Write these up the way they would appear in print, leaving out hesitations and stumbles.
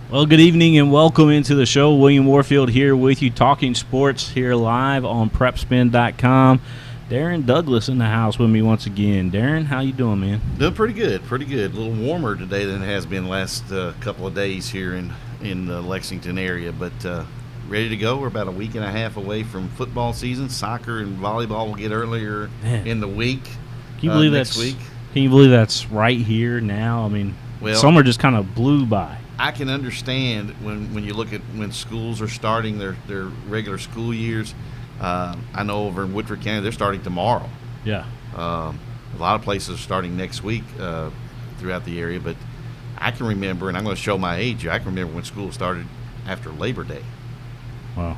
Well, good evening and welcome into the show. William Warfield here with you, talking sports here live on PrepSpin.com. Darren Douglas in the house with me once again. Darren, how you doing, man? Doing pretty good, pretty good. A little warmer today than it has been the last couple of days here in the Lexington area, but ready to go. We're about a week and a half away from football season. Soccer and volleyball will get earlier in the week. Can you believe next week? Can you believe that's right here now? I mean, summer just kind of blew by. I can understand when you look at when schools are starting their regular school years. I know over in Woodford County they're starting tomorrow. Yeah. A lot of places are starting next week throughout the area, but I can remember, and I'm going to show my age here, I can remember when school started after Labor Day. Wow.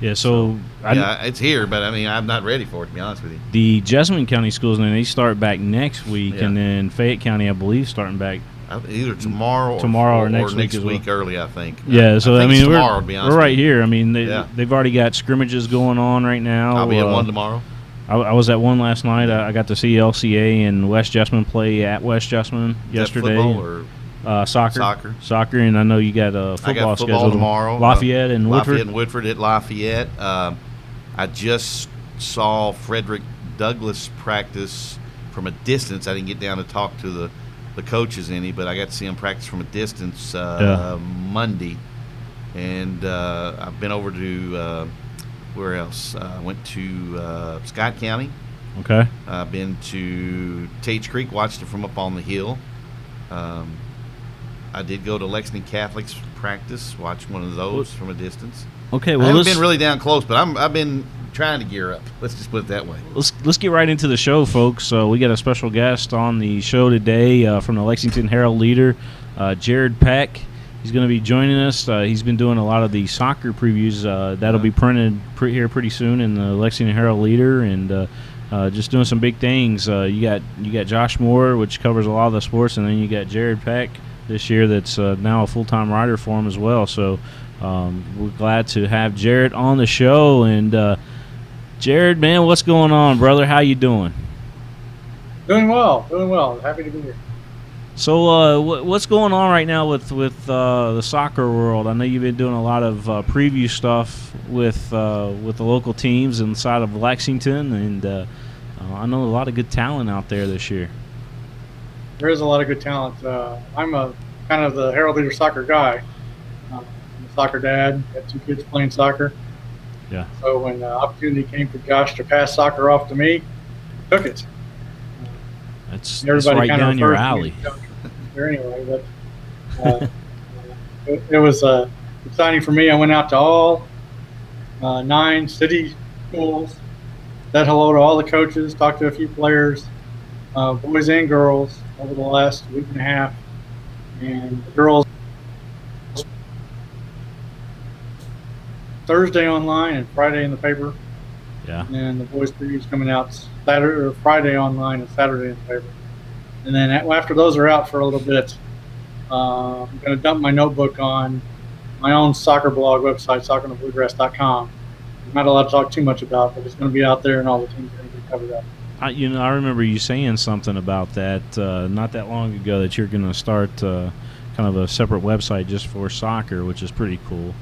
Yeah, so it's here, but I mean, I'm not ready for it, to be honest with you. The Jessamine County schools, and they start back next week, and then Fayette County, I believe, starting back either tomorrow or next week early, I think. Yeah, so I mean, tomorrow, to be honest, we're right here. I mean, they've already got scrimmages going on right now. I'll be at one tomorrow. I was at one last night. I got to see LCA and West Jessamine play at West Jessamine yesterday. Football or soccer, and I know you got a football, I got football scheduled tomorrow. Lafayette and Woodford at Lafayette. I just saw Frederick Douglass practice from a distance. I didn't get down to talk to the coaches any, but I got to see him practice from a distance Monday. And I've been over to where else? I went to Scott County. Okay. I've been to Tates Creek, watched it from up on the hill. I did go to Lexington Catholic's practice, watch one of those from a distance. Okay, well, I haven't been really down close, but I've been trying to gear up. Let's just put it that way. Let's get right into the show, folks. We got a special guest on the show today from the Lexington Herald Leader, Jared Peck. He's going to be joining us. He's been doing a lot of the soccer previews. That'll be printed here pretty soon in the Lexington Herald Leader, and just doing some big things. You got Josh Moore, which covers a lot of the sports, and then you got Jared Peck this year that's now a full-time writer for him as well. So we're glad to have Jared on the show. And Jared, man, what's going on, brother? How you doing? Doing well. Happy to be here. So what's going on right now with the soccer world? I know you've been doing a lot of preview stuff with the local teams inside of Lexington, and I know a lot of good talent out there this year. There is a lot of good talent. I'm a kind of the Herald Leader soccer guy. I'm a soccer dad. Got 2 kids playing soccer. Yeah. So when the opportunity came for Josh to pass soccer off to me, I took it. That's right down your alley. Anyway, but it was exciting for me. I went out to all 9 city schools, said hello to all the coaches, talked to a few players, boys and girls, over the last week and a half. And the girls Thursday online and Friday in the paper. Yeah. And the boys previews coming out Saturday or Friday online and Saturday in the paper. And then after those are out for a little bit, I'm going to dump my notebook on my own soccer blog website, soccerandbluegrass.com. I'm not allowed to talk too much about it, but it's going to be out there, and all the teams are going to be covered up. I remember you saying something about that not that long ago, that you're going to start kind of a separate website just for soccer, which is pretty cool.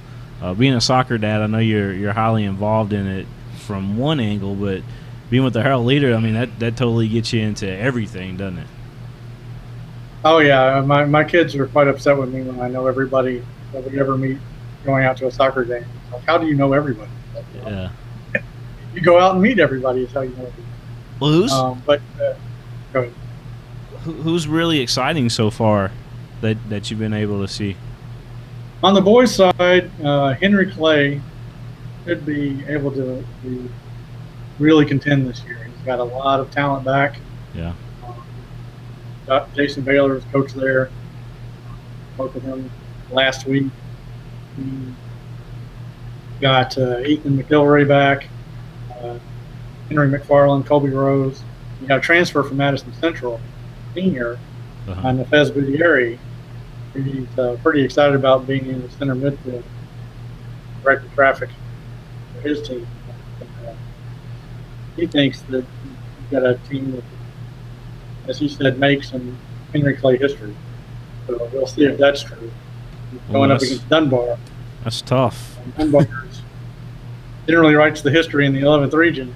Being a soccer dad, I know you're highly involved in it from one angle, but being with the Herald Leader, I mean, that totally gets you into everything, doesn't it? Oh, yeah. My kids are quite upset with me when I know everybody that we ever meet going out to a soccer game. Like, how do you know everybody? Yeah. You go out and meet everybody is how you know everybody. Well, go ahead. Who's really exciting so far that you've been able to see? On the boys' side, Henry Clay should be able to really contend this year. He's got a lot of talent back. Yeah. Jason Baylor is coach there. Spoke with him last week. He got Ethan McIlroy back, Henry McFarland, Colby Rose. You got a transfer from Madison Central, senior, on Nefez Budieri. He's pretty excited about being in the center midfield, direct the traffic for his team. He thinks that he's got a team that, as he said, makes some Henry Clay history. So we'll see if that's true. Going up against Dunbar. That's tough. Dunbar generally writes the history in the 11th region,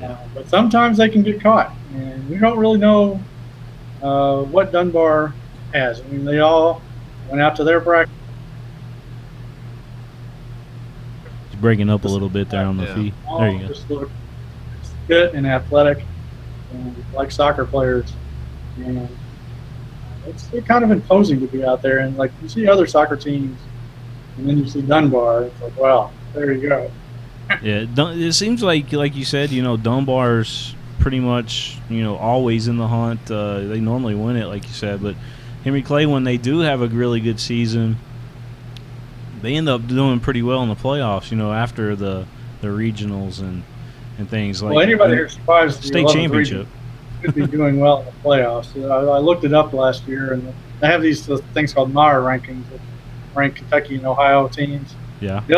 but sometimes they can get caught, and we don't really know what Dunbar has. I mean, they all went out to their practice. He's breaking up a little bit there on the feed. There you go. Just look fit and athletic, and like soccer players, and it's kind of imposing to be out there. And like you see other soccer teams, and then you see Dunbar. It's like, wow, there you go. Yeah, it seems like you said, Dunbar's pretty much, always in the hunt. They normally win it, like you said, but Henry Clay, when they do have a really good season, they end up doing pretty well in the playoffs, after the regionals and things like. Well, anybody who survives the state championship should be doing well in the playoffs. I looked it up last year, and they have these things called Meyer rankings that rank Kentucky and Ohio teams. Yeah. The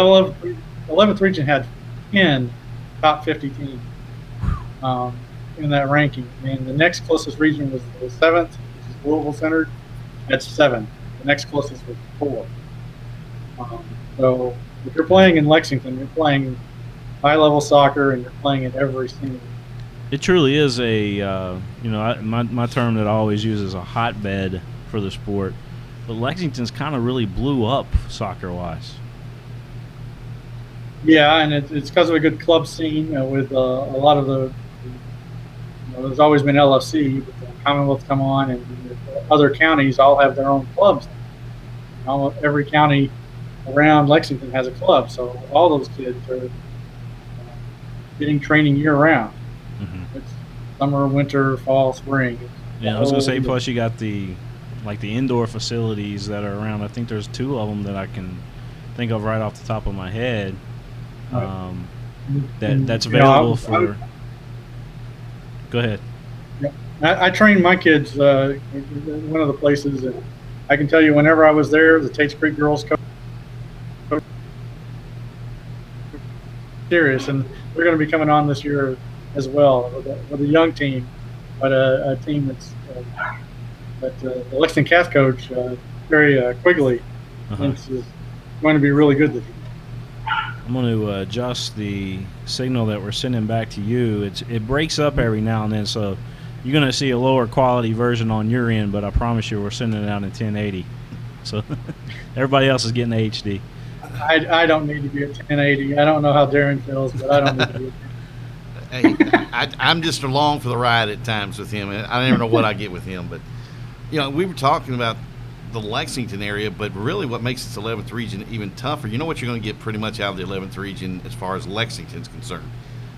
11th region had 10 top 50 teams in that ranking, and the next closest region was the 7th, which is Louisville centered. Had 7. The next closest was 4. So if you're playing in Lexington, you're playing high-level soccer, and you're playing at every single. It truly is my term that I always use is a hotbed for the sport. But Lexington's kind of really blew up soccer-wise. Yeah, and it's because of a good club scene with a lot of the. There's always been LFC, but the Commonwealth come on, and the other counties all have their own clubs. Every county around Lexington has a club, so all those kids are getting training year-round. Mm-hmm. It's summer, winter, fall, spring. Yeah, I was going to say, plus you got the indoor facilities that are around. I think there's 2 of them that I can think of right off the top of my head. That's available for. Go ahead. Yeah. I trained my kids in one of the places, and I can tell you, whenever I was there, the Tates Creek girls coach serious, and they're going to be coming on this year as well with a young team, but a team that the Lexington Cath coach, Terry Quigley, thinks is going to be really good this year. I'm going to adjust the signal that we're sending back to you. It breaks up every now and then, so you're going to see a lower quality version on your end, but I promise you we're sending it out in 1080. So everybody else is getting HD. I don't need to be at 1080. I don't know how Darren feels, but I don't need to be at 1080. I'm just along for the ride at times with him. I never know what I get with him, but we were talking about the Lexington area, but really what makes this 11th region even tougher, you know what you're going to get pretty much out of the 11th region as far as Lexington's concerned.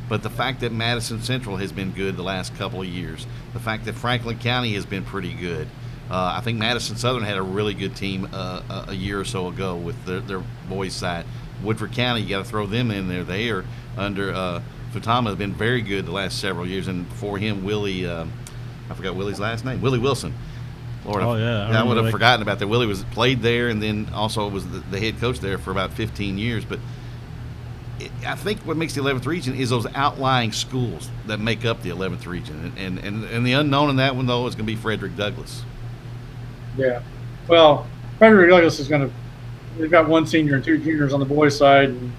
But the fact that Madison Central has been good the last couple of years, the fact that Franklin County has been pretty good. I think Madison Southern had a really good team a year or so ago with their boys' side. Woodford County, you got to throw them in there. They are under Futama have been very good the last several years, and before him, Willie, I forgot Willie's last name, Willie Wilson. Lord, Oh, yeah. I would have forgotten about that. Willie played there, and then also was the head coach there for about 15 years. But I think what makes the 11th region is those outlying schools that make up the 11th region, and the unknown in that one though is going to be Frederick Douglass. Yeah, well, Frederick Douglass is going to. They've got one senior and two juniors on the boys' side, and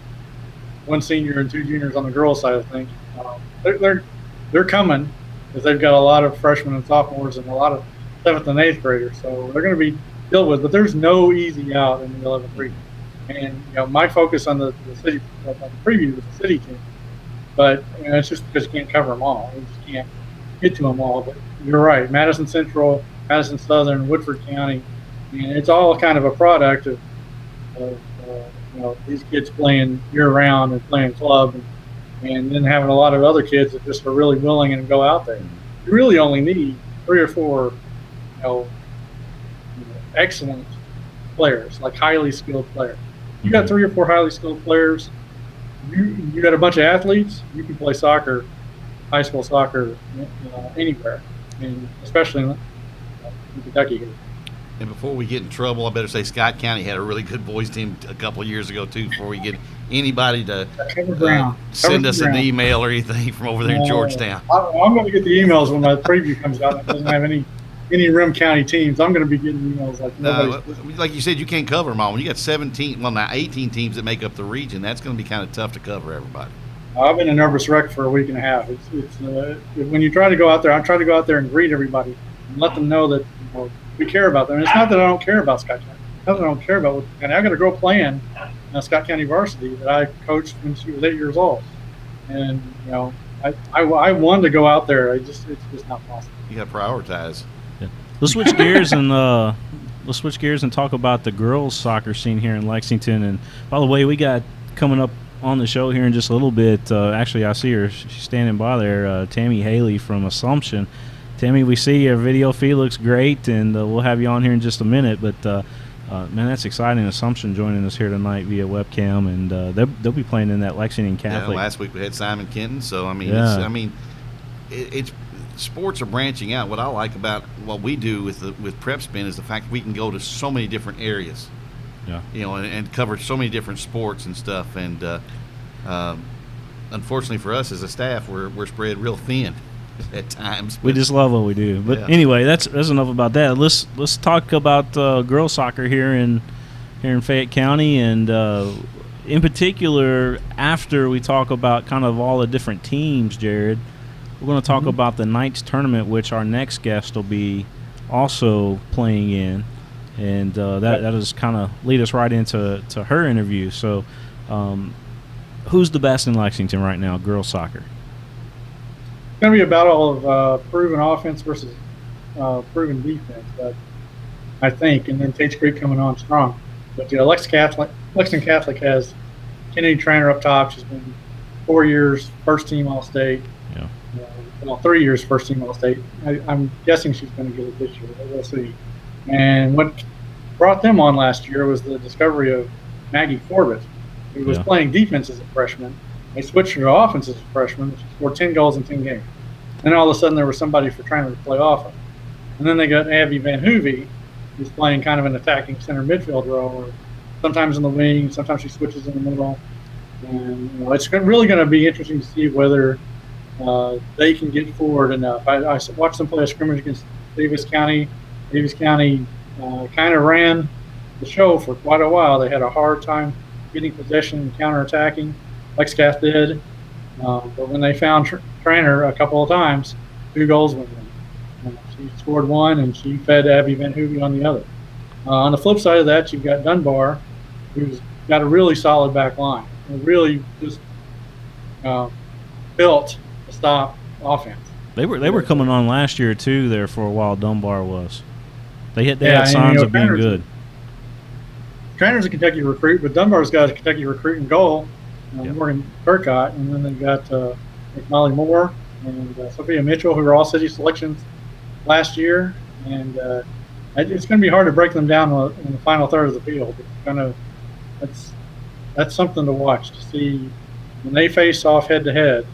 one senior and two juniors on the girls' side. I think they're coming because they've got a lot of freshmen and sophomores and a lot of 7th and 8th graders, so they're going to be dealt with. But there's no easy out in the 11th region. And my focus on the city, on the preview was the city team, but it's just because you can't cover them all. You just can't get to them all. But you're right, Madison Central, Madison Southern, Woodford County, and it's all kind of a product of these kids playing year round and playing club, and then having a lot of other kids that just are really willing and go out there. You really only need 3 or 4, excellent players, like highly skilled players. You got 3 or 4 highly skilled players. You got a bunch of athletes. You can play soccer, high school soccer, anywhere, and especially in Kentucky here. And before we get in trouble, I better say Scott County had a really good boys team a couple of years ago too. Before we get anybody to send us an email or anything from over there in Georgetown. I'm going to get the emails when my preview comes out. It doesn't have any Rim County teams. I'm going to be getting emails like you said, you can't cover them all. When you got 18 teams that make up the region, that's going to be kind of tough to cover everybody. I've been a nervous wreck for a week and a half. It's when you try to go out there, I try to go out there and greet everybody and let them know that we care about them. And it's not that I don't care about Scott County. It's not that I don't care about Woodford County. I got a girl playing Scott County varsity that I coached when she was 8 years old, and I wanted to go out there. It's just not possible. You got to prioritize. Yeah. Let's switch gears and talk about the girls' soccer scene here in Lexington. And by the way, we got coming up on the show here in just a little bit. Actually, I see her. She's standing by there. Tammy Hailey from Assumption. Tammy, we see your video feed looks great, and we'll have you on here in just a minute. But man, that's exciting. Assumption joining us here tonight via webcam, and they'll be playing in that Lexington Catholic. Yeah, last week we had Simon Kenton, so it's sports are branching out. What I like about what we do with PrepSpin is the fact that we can go to so many different areas. Yeah. And cover so many different sports and stuff. And unfortunately for us as a staff, we're spread real thin at times. We just love what we do. But anyway, that's enough about that. Let's talk about girls soccer here in Fayette County, and in particular, after we talk about kind of all the different teams, Jared, we're going to talk about the Knights tournament, which our next guest will be also playing in, and that is kind of lead us right into her interview. So, who's the best in Lexington right now, girls soccer? It's going to be a battle of proven offense versus proven defense, I think, and then Tate's Creek coming on strong. But Lexington Catholic has Kennedy Trainer up top. She's been 4 years first team All-State. Yeah. 3 years first team All-State. I'm guessing she's going to get it this year. We'll see. And what brought them on last year was the discovery of Maggie Corbett, who was playing defense as a freshman. They switched her to offense as a freshman. She scored 10 goals in 10 games. Then all of a sudden there was somebody for Trainer to play offense. And then they got Abby Van Hoovey, who's playing kind of an attacking center midfield role, or sometimes in the wing, sometimes she switches in the middle. And it's really going to be interesting to see whether they can get forward enough. I watched them play a scrimmage against Davis County. Davis County kind of ran the show for quite a while. They had a hard time getting possession and counterattacking. Lexcath did, but when they found Trainer a couple of times, 2 goals went in. She scored 1, and she fed Abby Van Hoovey on the other. On the flip side of that, you've got Dunbar, who's got a really solid back line, and really just built to stop offense. They were coming on last year too. There for a while, Dunbar was. They had signs of being good. Trainer's a Kentucky recruit, but Dunbar's got a Kentucky recruit in goal. Morgan Burkott, and then they've got Molly Moore and Sophia Mitchell, who were all city selections last year. And it's going to be hard to break them down in the final third of the field. That's something to watch, to see when they face off head to head,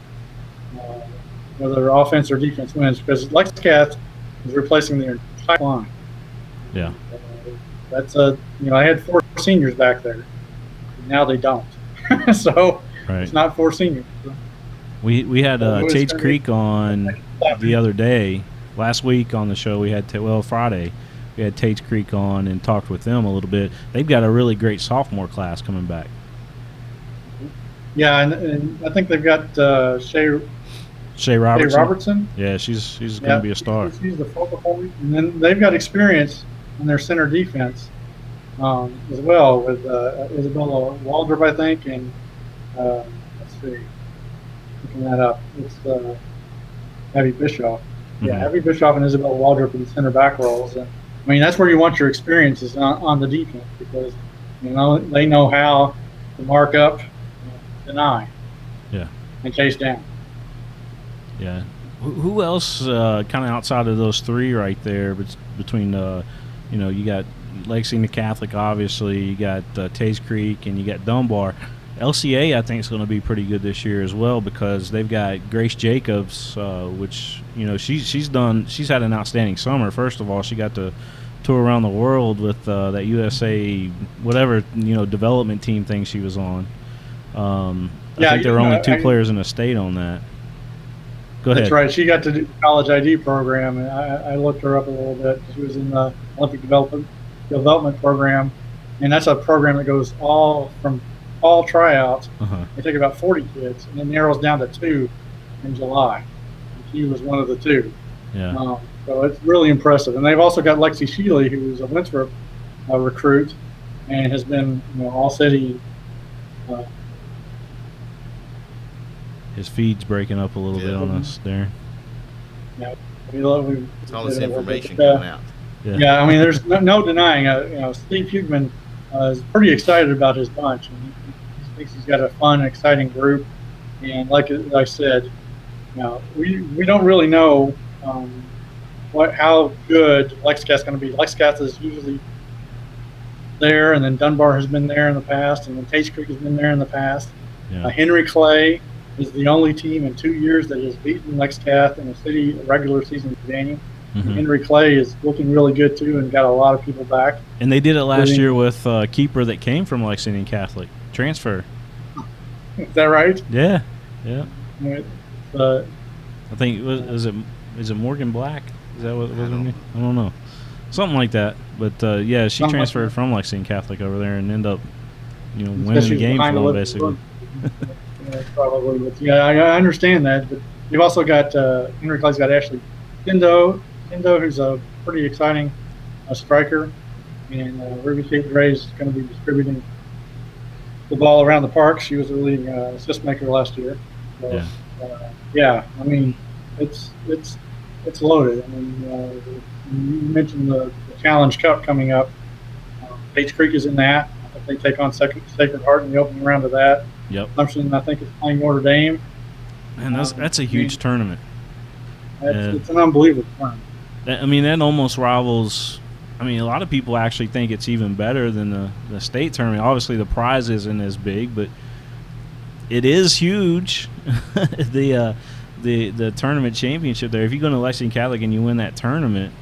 whether offense or defense wins. Because Lexcath is replacing their entire line. Yeah. That's I had 4 seniors back there. Now they don't. So Right. it's not 4 seniors. We had Tate's Creek on the other day. Last week on the show we had Friday we had Tate's Creek on and talked with them a little bit. They've got a really great sophomore class coming back. Yeah, and I think they've got Shay Robertson. Yeah, she's going to be a star. She's the focal point, and then they've got experience in their center defense as well with Isabella Waldrop, I think, and let's see, looking that up. It's Abby Bischoff. Yeah, Abby Bischoff and Isabella Waldrop in center back roles. And I mean, that's where you want your experiences on the defense, because they know how to mark up, deny, and chase down. Yeah. Who else kind of outside of those 3 right there between you got Lexington Catholic, obviously, you got Tays Creek, and you got Dunbar. LCA, I think, is going to be pretty good this year as well, because they've got Grace Jacobs, which she's had an outstanding summer. First of all, she got to tour around the world with that USA whatever development team thing she was on. I think there were only 2 players in the state on that. Go ahead. That's right. She got to do the college ID program, and I looked her up a little bit. She was in the Olympic development program, and that's a program that goes all tryouts. They take about 40 kids, and it narrows down to 2 in July. And she was one of the 2. Yeah. So it's really impressive. And they've also got Lexi Shealy, who's a Winthrop recruit, and has been all city. His feed's breaking up a little bit on us there. Yeah, it's all this information coming out. Yeah, I mean, there's no denying. Steve Hugman is pretty excited about his bunch, and he thinks he's got a fun, exciting group. And like I said, we don't really know how good LexCath's going to be. LexCath is usually there, and then Dunbar has been there in the past, and then Tates Creek has been there in the past. Yeah. Henry Clay is the only team in 2 years that has beaten LexCath in a city regular season game. Henry Clay is looking really good too, and got a lot of people back. And they did it last year with a keeper that came from Lexington Catholic transfer. Is that right? Yeah. I think is it Morgan Black? Is that what it was? I don't know. Something like that. But she transferred from Lexington Catholic over there and ended up winning the game for them, basically. Probably. I understand that, but you've also got Henry Clay's got Ashley Tindo, who's a pretty exciting striker, and Ruby Kate Gray is going to be distributing the ball around the park. She was a leading assist maker last year. So, I mean, it's loaded. I mean, you mentioned the Challenge Cup coming up. Tates Creek is in that. I think they take on Sacred Heart in the opening round of that. Yep. Clemson, I think, is playing Notre Dame. Man, that's a huge tournament. It's an unbelievable tournament. I mean, that almost rivals. I mean, a lot of people actually think it's even better than the state tournament. Obviously, the prize isn't as big, but it is huge. The tournament championship there. If you go to Lexington Catholic and you win that tournament,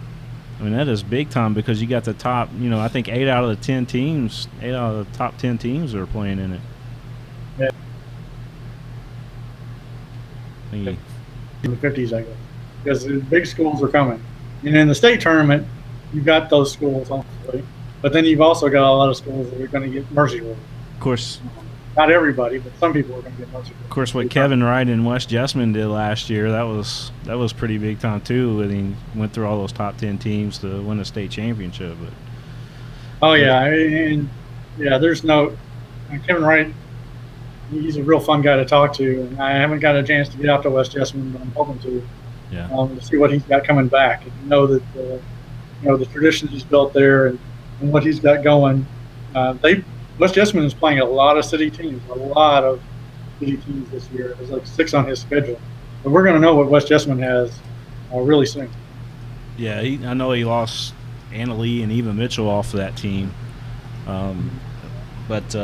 I mean, that is big time, because you got the top. I think 8 out of the 10 teams, 8 out of the top 10 teams are playing in it. Yeah. In the 50s, I guess, because the big schools are coming. And in the state tournament, you've got those schools, obviously, but then you've also got a lot of schools that are going to get Mercy Rule. Of course. Not everybody, but some people are going to get Mercy Rule. Of course, what Kevin Wright and West Jessamine did last year, that was pretty big time too. He went through all those top 10 teams to win a state championship. But there's no Kevin Wright. He's a real fun guy to talk to, and I haven't got a chance to get out to West Jessamine, but I'm hoping to. To see what he's got coming back, and that the traditions he's built there and what he's got going. West Jessamine is playing a lot of city teams this year. There's like 6 on his schedule, but we're going to know what West Jessamine has really soon. Yeah, I know he lost Anna Lee and Eva Mitchell off of that team, but.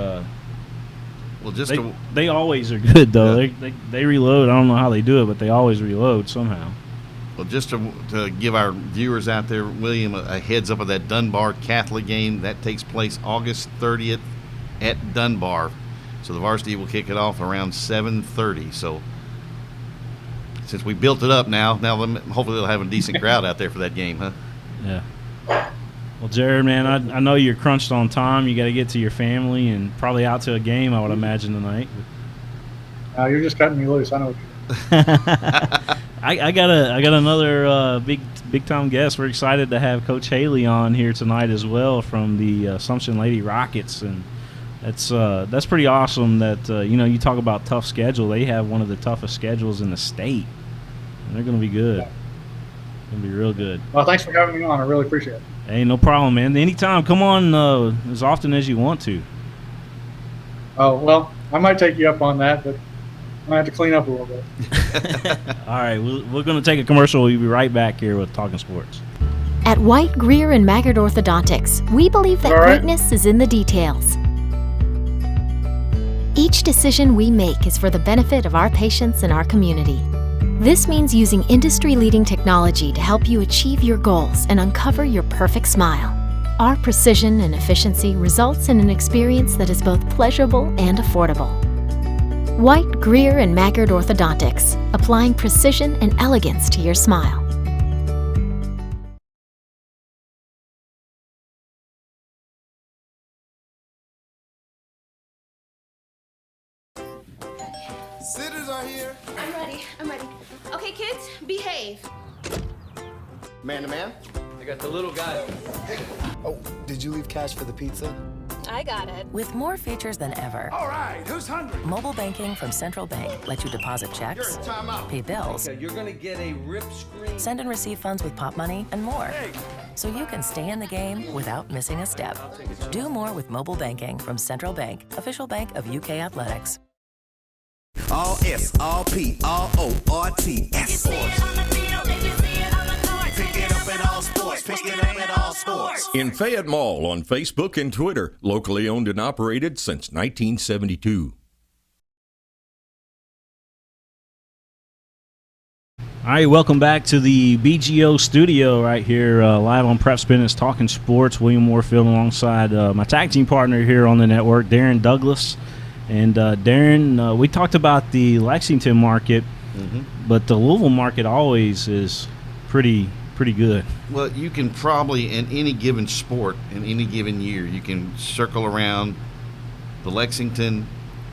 They always are good though. Yeah. They reload. I don't know how they do it, but they always reload somehow. Well, just to give our viewers out there, William, a heads up of that Dunbar Catholic game. That takes place August 30th at Dunbar. So the varsity will kick it off around 7:30. So since we built it up now hopefully they'll have a decent crowd out there for that game, huh? Yeah. Well, Jared, man, I know you're crunched on time. You got to get to your family and probably out to a game, I would imagine, tonight. You're just cutting me loose. I know what I got another big time guest. We're excited to have Coach Hailey on here tonight as well from the Assumption Lady Rockets, and that's pretty awesome. That you talk about tough schedule. They have one of the toughest schedules in the state, and they're going to be good. Yeah. Going to be real good. Well, thanks for having me on. I really appreciate it. Hey, no problem, man. Anytime. Come on as often as you want to. Oh, well, I might take you up on that, but I might have to clean up a little bit. All right, we're going to take a commercial. We'll be right back here with Talking Sports. At White, Greer, and Maggard Orthodontics, we believe that greatness is in the details. Each decision we make is for the benefit of our patients and our community. This means using industry-leading technology to help you achieve your goals and uncover your perfect smile. Our precision and efficiency results in an experience that is both pleasurable and affordable. White, Greer, and Maggard Orthodontics, applying precision and elegance to your smile. Sitters are here. I'm ready. Okay, kids, behave. Man to man. I got the little guy. Oh, did you leave cash for the pizza? I got it. With more features than ever, All right, who's hungry? mobile banking from Central Bank lets you deposit checks, You're in timeout. pay bills, Okay, you're gonna get a rip screen. send and receive funds with Pop Money, and more. Hey. So you can stay in the game without missing a step. Do more with mobile banking from Central Bank, official bank of UK Athletics. All S, all P, all O, R, T, S. Pick it up at all sports. Pick it up at all sports. In Fayette Mall on Facebook and Twitter, locally owned and operated since 1972. All right, welcome back to the BGO studio right here, live on PrepSpin. It's Talking Sports. William Warfield alongside my tag team partner here on the network, Darren Douglas. And Darren, we talked about the Lexington market, but the Louisville market always is pretty good. Well, you can probably, in any given sport, in any given year, you can circle around the Lexington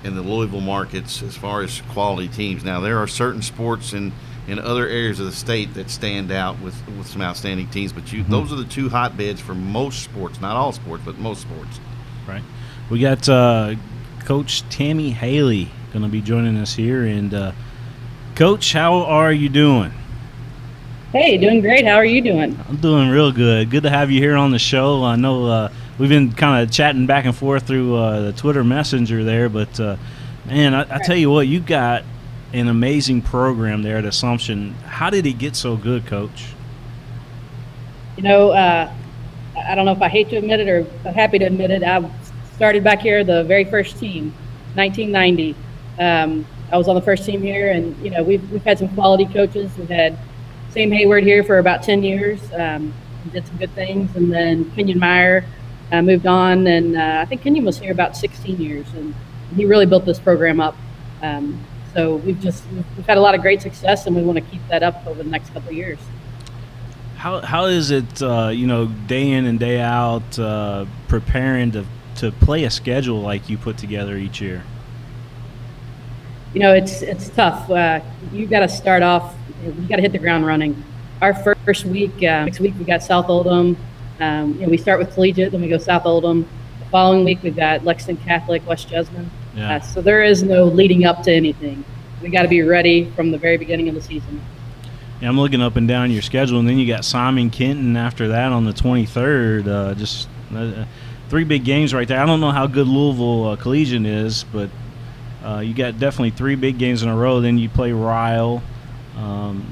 and the Louisville markets as far as quality teams. Now, there are certain sports in other areas of the state that stand out with some outstanding teams, but those are the two hotbeds for most sports, not all sports, but most sports. Right. We got Coach Tammy Hailey going to be joining us here. And, Coach, how are you doing? Hey, doing great. How are you doing? I'm doing real good. Good to have you here on the show. I know we've been kind of chatting back and forth through the Twitter Messenger there, but, man, I tell you what, you've got an amazing program there at Assumption. How did it get so good, Coach? You know, I don't know if I hate to admit it or happy to admit it. I started back here, the very first team, 1990. I was on the first team here, and, you know, we've had some quality coaches. We've had Sam Hayward here for about 10 years, did some good things, and then Kenyon Meyer moved on, and I think Kenyon was here about 16 years, and he really built this program up. So we've had a lot of great success, and we want to keep that up over the next couple of years. How is it, day in and day out, preparing to play a schedule like you put together each year? You know, it's tough. You got to start off. You got to hit the ground running. Our first week, next week we got South Oldham. We start with Collegiate, then we go South Oldham. The following week we've got Lexington Catholic, West Jessamine. Yeah. So there is no leading up to anything. We got to be ready from the very beginning of the season. Yeah, I'm looking up and down your schedule, and then you got Simon Kenton after that on the 23rd. 3 big games right there. I don't know how good Louisville Collegiate is, but you got definitely 3 big games in a row. Then you play Ryle.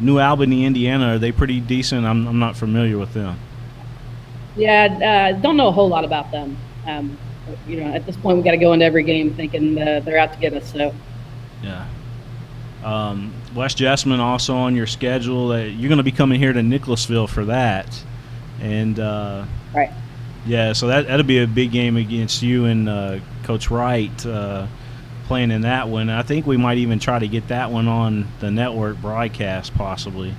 New Albany, Indiana, are they pretty decent? I'm not familiar with them. Yeah, don't know a whole lot about them. At this point, we got to go into every game thinking they're out to get us. So, yeah. West Jessamine also on your schedule. You're going to be coming here to Nicholasville for that. And right. Yeah, so that'll be a big game against you and Coach Wright playing in that one. I think we might even try to get that one on the network broadcast possibly.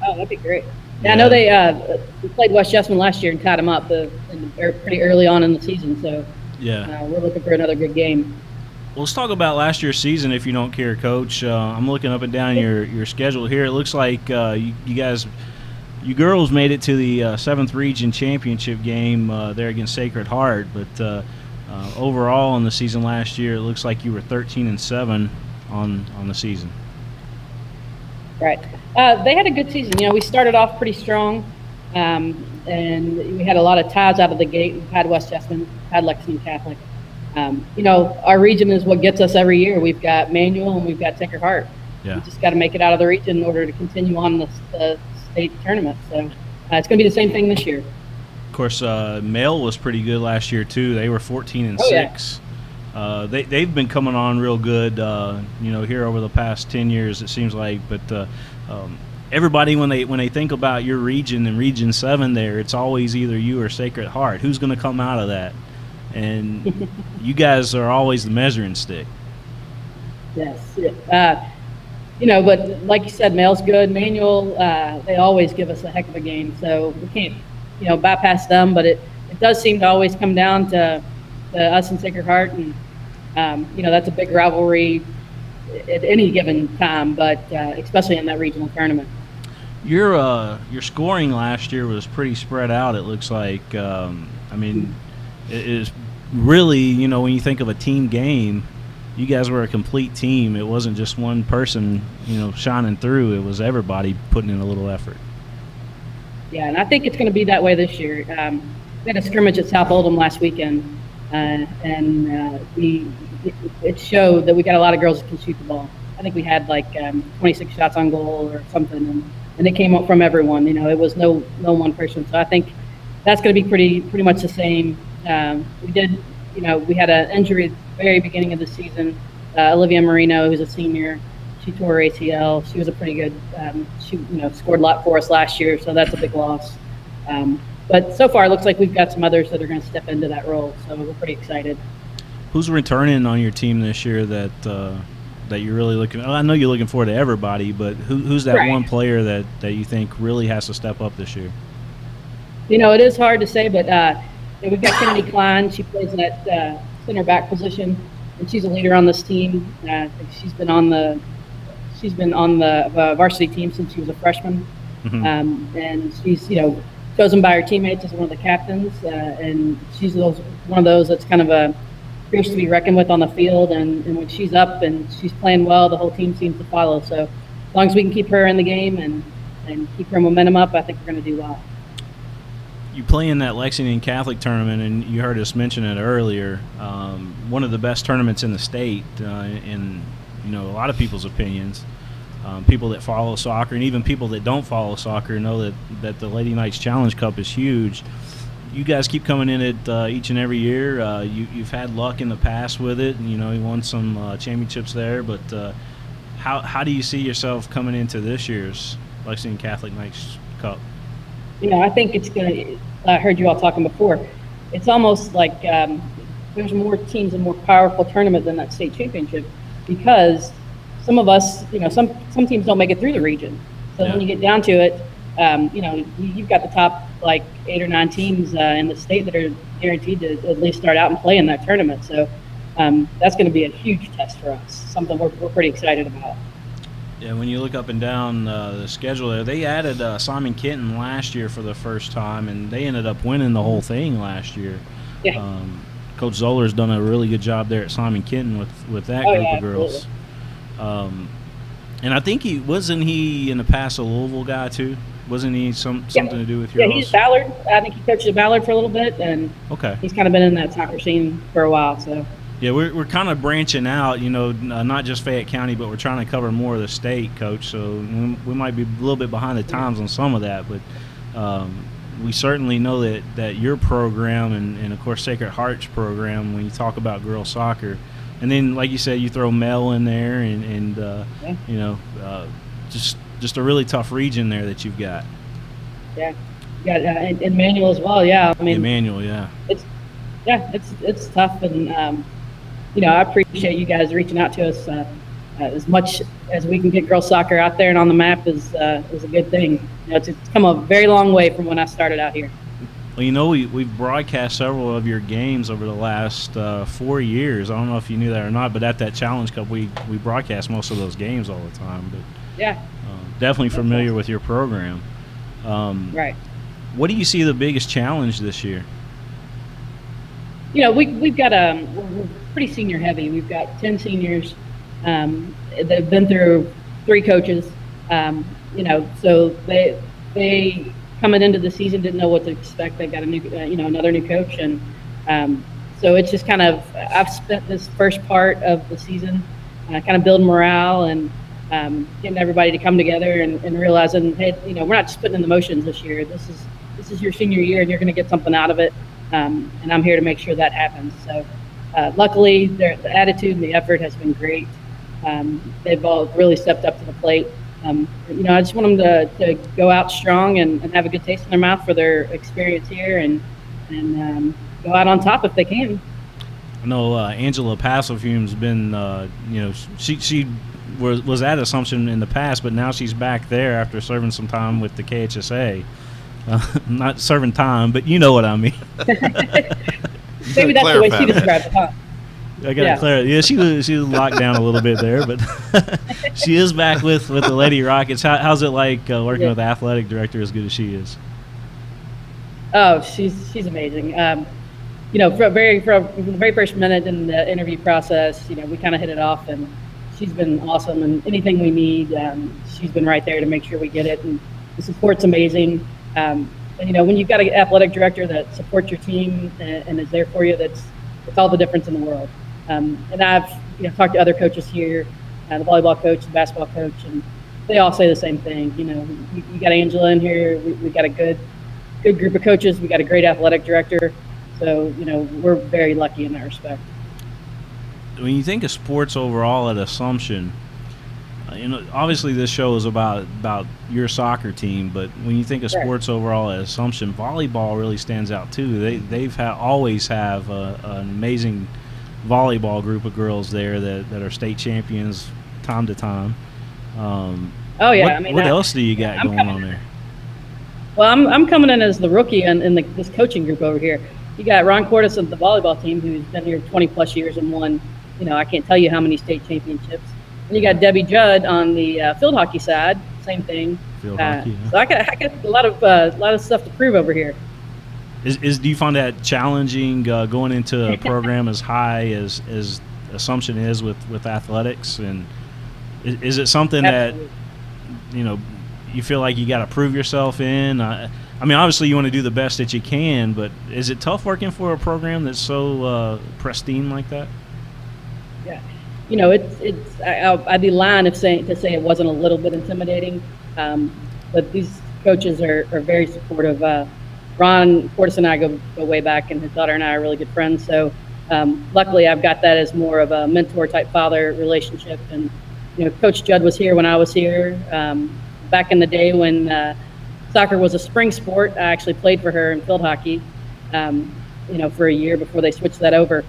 Oh, that'd be great. Yeah, I know we played West Jessamine last year and tied them up pretty early on in the season. So yeah, we're looking for another good game. Well, let's talk about last year's season, if you don't care, Coach. I'm looking up and down your schedule here. It looks like you girls made it to the 7th Region Championship game there against Sacred Heart, but overall in the season last year, it looks like you were 13-7 on the season. Right. They had a good season. We started off pretty strong, and we had a lot of ties out of the gate. We've had West Jessamine, had Lexington Catholic. Our region is what gets us every year. We've got Manual and we've got Sacred Heart. Yeah. We just got to make it out of the region in order to continue on the state tournament. So it's going to be the same thing this year. Of course, Male was pretty good last year too. They were 14-6. Yeah. They've been coming on real good, here over the past 10 years it seems like. But everybody, when they think about your region and Region 7 there, it's always either you or Sacred Heart. Who's going to come out of that? And you guys are always the measuring stick. Yes. But like you said, Male's good. Manual, they always give us a heck of a game. So we can't, bypass them. But it does seem to always come down to us and Sacred Heart. And, that's a big rivalry at any given time, but especially in that regional tournament. Your scoring last year was pretty spread out, it looks like. It is really, when you think of a team game, you guys were a complete team. It wasn't just one person, shining through. It was everybody putting in a little effort. Yeah, and I think it's going to be that way this year. We had a scrimmage at South Oldham last weekend, and it showed that we got a lot of girls that can shoot the ball. I think we had 26 shots on goal or something, and it came up from everyone. It was no one person. So I think that's going to be pretty much the same. We had an injury at the very beginning of the season. Olivia Marino, who's a senior, she tore her ACL. She was a pretty good, she scored a lot for us last year, so that's a big loss. But so far, it looks like we've got some others that are going to step into that role, so we're pretty excited. Who's returning on your team this year that you're really looking? I know you're looking forward to everybody, but who's that one player that you think really has to step up this year? It is hard to say, but we've got Kennedy Klein. She plays in that center back position, and she's a leader on this team. She's been on the varsity team since she was a freshman, and she's chosen by her teammates as one of the captains, and she's one of those that's kind of a fierce to be reckoned with on the field. And when she's up and she's playing well, the whole team seems to follow. So as long as we can keep her in the game and keep her momentum up, I think we're going to do well. You play in that Lexington Catholic tournament, and you heard us mention it earlier. One of the best tournaments in the state, in a lot of people's opinions. People that follow soccer, and even people that don't follow soccer, know that the Lady Knights Challenge Cup is huge. You guys keep coming in it each and every year. You've had luck in the past with it, and you won some championships there. But how do you see yourself coming into this year's Lexington Catholic Knights Cup? I think it's going to, I heard you all talking before, it's almost like there's more teams and more powerful tournament than that state championship, because some of us, some teams don't make it through the region. So when you get down to it, you've got the top 8 or 9 teams in the state that are guaranteed to at least start out and play in that tournament. So that's going to be a huge test for us, something we're pretty excited about. Yeah, when you look up and down the schedule there, they added Simon Kenton last year for the first time, and they ended up winning the whole thing last year. Yeah. Coach Zoller's done a really good job there at Simon Kenton with that group of girls. And I think wasn't he in the past a Louisville guy too? Wasn't he something to do with your? Yeah, he's Ballard. I think he coached at Ballard for a little bit, and he's kind of been in that soccer scene for a while. So. Yeah, we're kind of branching out, not just Fayette County, but we're trying to cover more of the state, Coach. So we might be a little bit behind the times on some of that, but we certainly know that your program and of course Sacred Heart's program, when you talk about girls soccer, And then, like you said, you throw Mel in there, and you know, just a really tough region there that you've got. Yeah, you got and Manual as well. Yeah, I mean, Manual, yeah. It's tough, and you know, I appreciate you guys reaching out to us. As much as we can get girls soccer out there and on the map is a good thing. You know, it's come a very long way from when I started out here. Well, you know, we've broadcast several of your games over the last 4 years. I don't know if you knew that or not, but at that Challenge Cup, we broadcast most of those games all the time. But yeah, definitely familiar with your program. Right. What do you see the biggest challenge this year? You know, we've got we're pretty senior heavy. We've got 10 seniors. They've been through 3 coaches. You know, so they coming into the season didn't know what to expect. They got a new, another new coach, and so it's just kind of, I've spent this first part of the season kind of building morale and getting everybody to come together and realizing, hey, you know, we're not just putting in the motions this year. This is your senior year, and you're going to get something out of it. And I'm here to make sure that happens. So luckily, the attitude and the effort has been great. They've all really stepped up to the plate. You know, I just want them to go out strong and have a good taste in their mouth for their experience here, and go out on top if they can. I know Angela Passelfume's been, you know, she was at Assumption in the past, but now she's back there after serving some time with the KHSA. Not serving time, but you know what I mean. Maybe that's the way she described it, huh? I gotta clarify. Yeah, she was locked down a little bit there, but she is back with the Lady Rockets. How's it like working with the athletic director as good as she is? Oh, she's amazing. You know, from the very first minute in the interview process, you know, we kind of hit it off, and she's been awesome. And anything we need, she's been right there to make sure we get it. And the support's amazing. And you know, when you've got an athletic director that supports your team and is there for you, it's all the difference in the world. And I've talked to other coaches here, the volleyball coach, the basketball coach, and they all say the same thing. You know, you got Angela in here. We got a good group of coaches. We got a great athletic director. So you know, we're very lucky in that respect. When you think of sports overall at Assumption, you know, obviously this show is about your soccer team, but when you think of sports overall at Assumption, volleyball really stands out too. They've always have an amazing volleyball group of girls there that are state champions time to time. Oh yeah, what else do you got going on there? Well, I'm coming in as the rookie in this coaching group over here. You got Ron Cordes of the volleyball team, who's been here 20 plus years and won, you know, I can't tell you how many state championships. And you got Debbie Judd on the field hockey side, same thing. Field hockey. Yeah. So I got a lot of stuff to prove over here. Do you find that challenging going into a program as high as Assumption is with athletics? And is it something Absolutely. that, you know, you feel like you got to prove yourself in? I mean, obviously you want to do the best that you can, but is it tough working for a program that's so pristine like that? Yeah. You know, I'd be lying to say it wasn't a little bit intimidating, but these coaches are very supportive. Ron Cordes and I go way back, and his daughter and I are really good friends. So luckily, I've got that as more of a mentor type father relationship. And you know, Coach Judd was here when I was here. Back in the day when soccer was a spring sport, I actually played for her in field hockey. You know, for a year before they switched that over.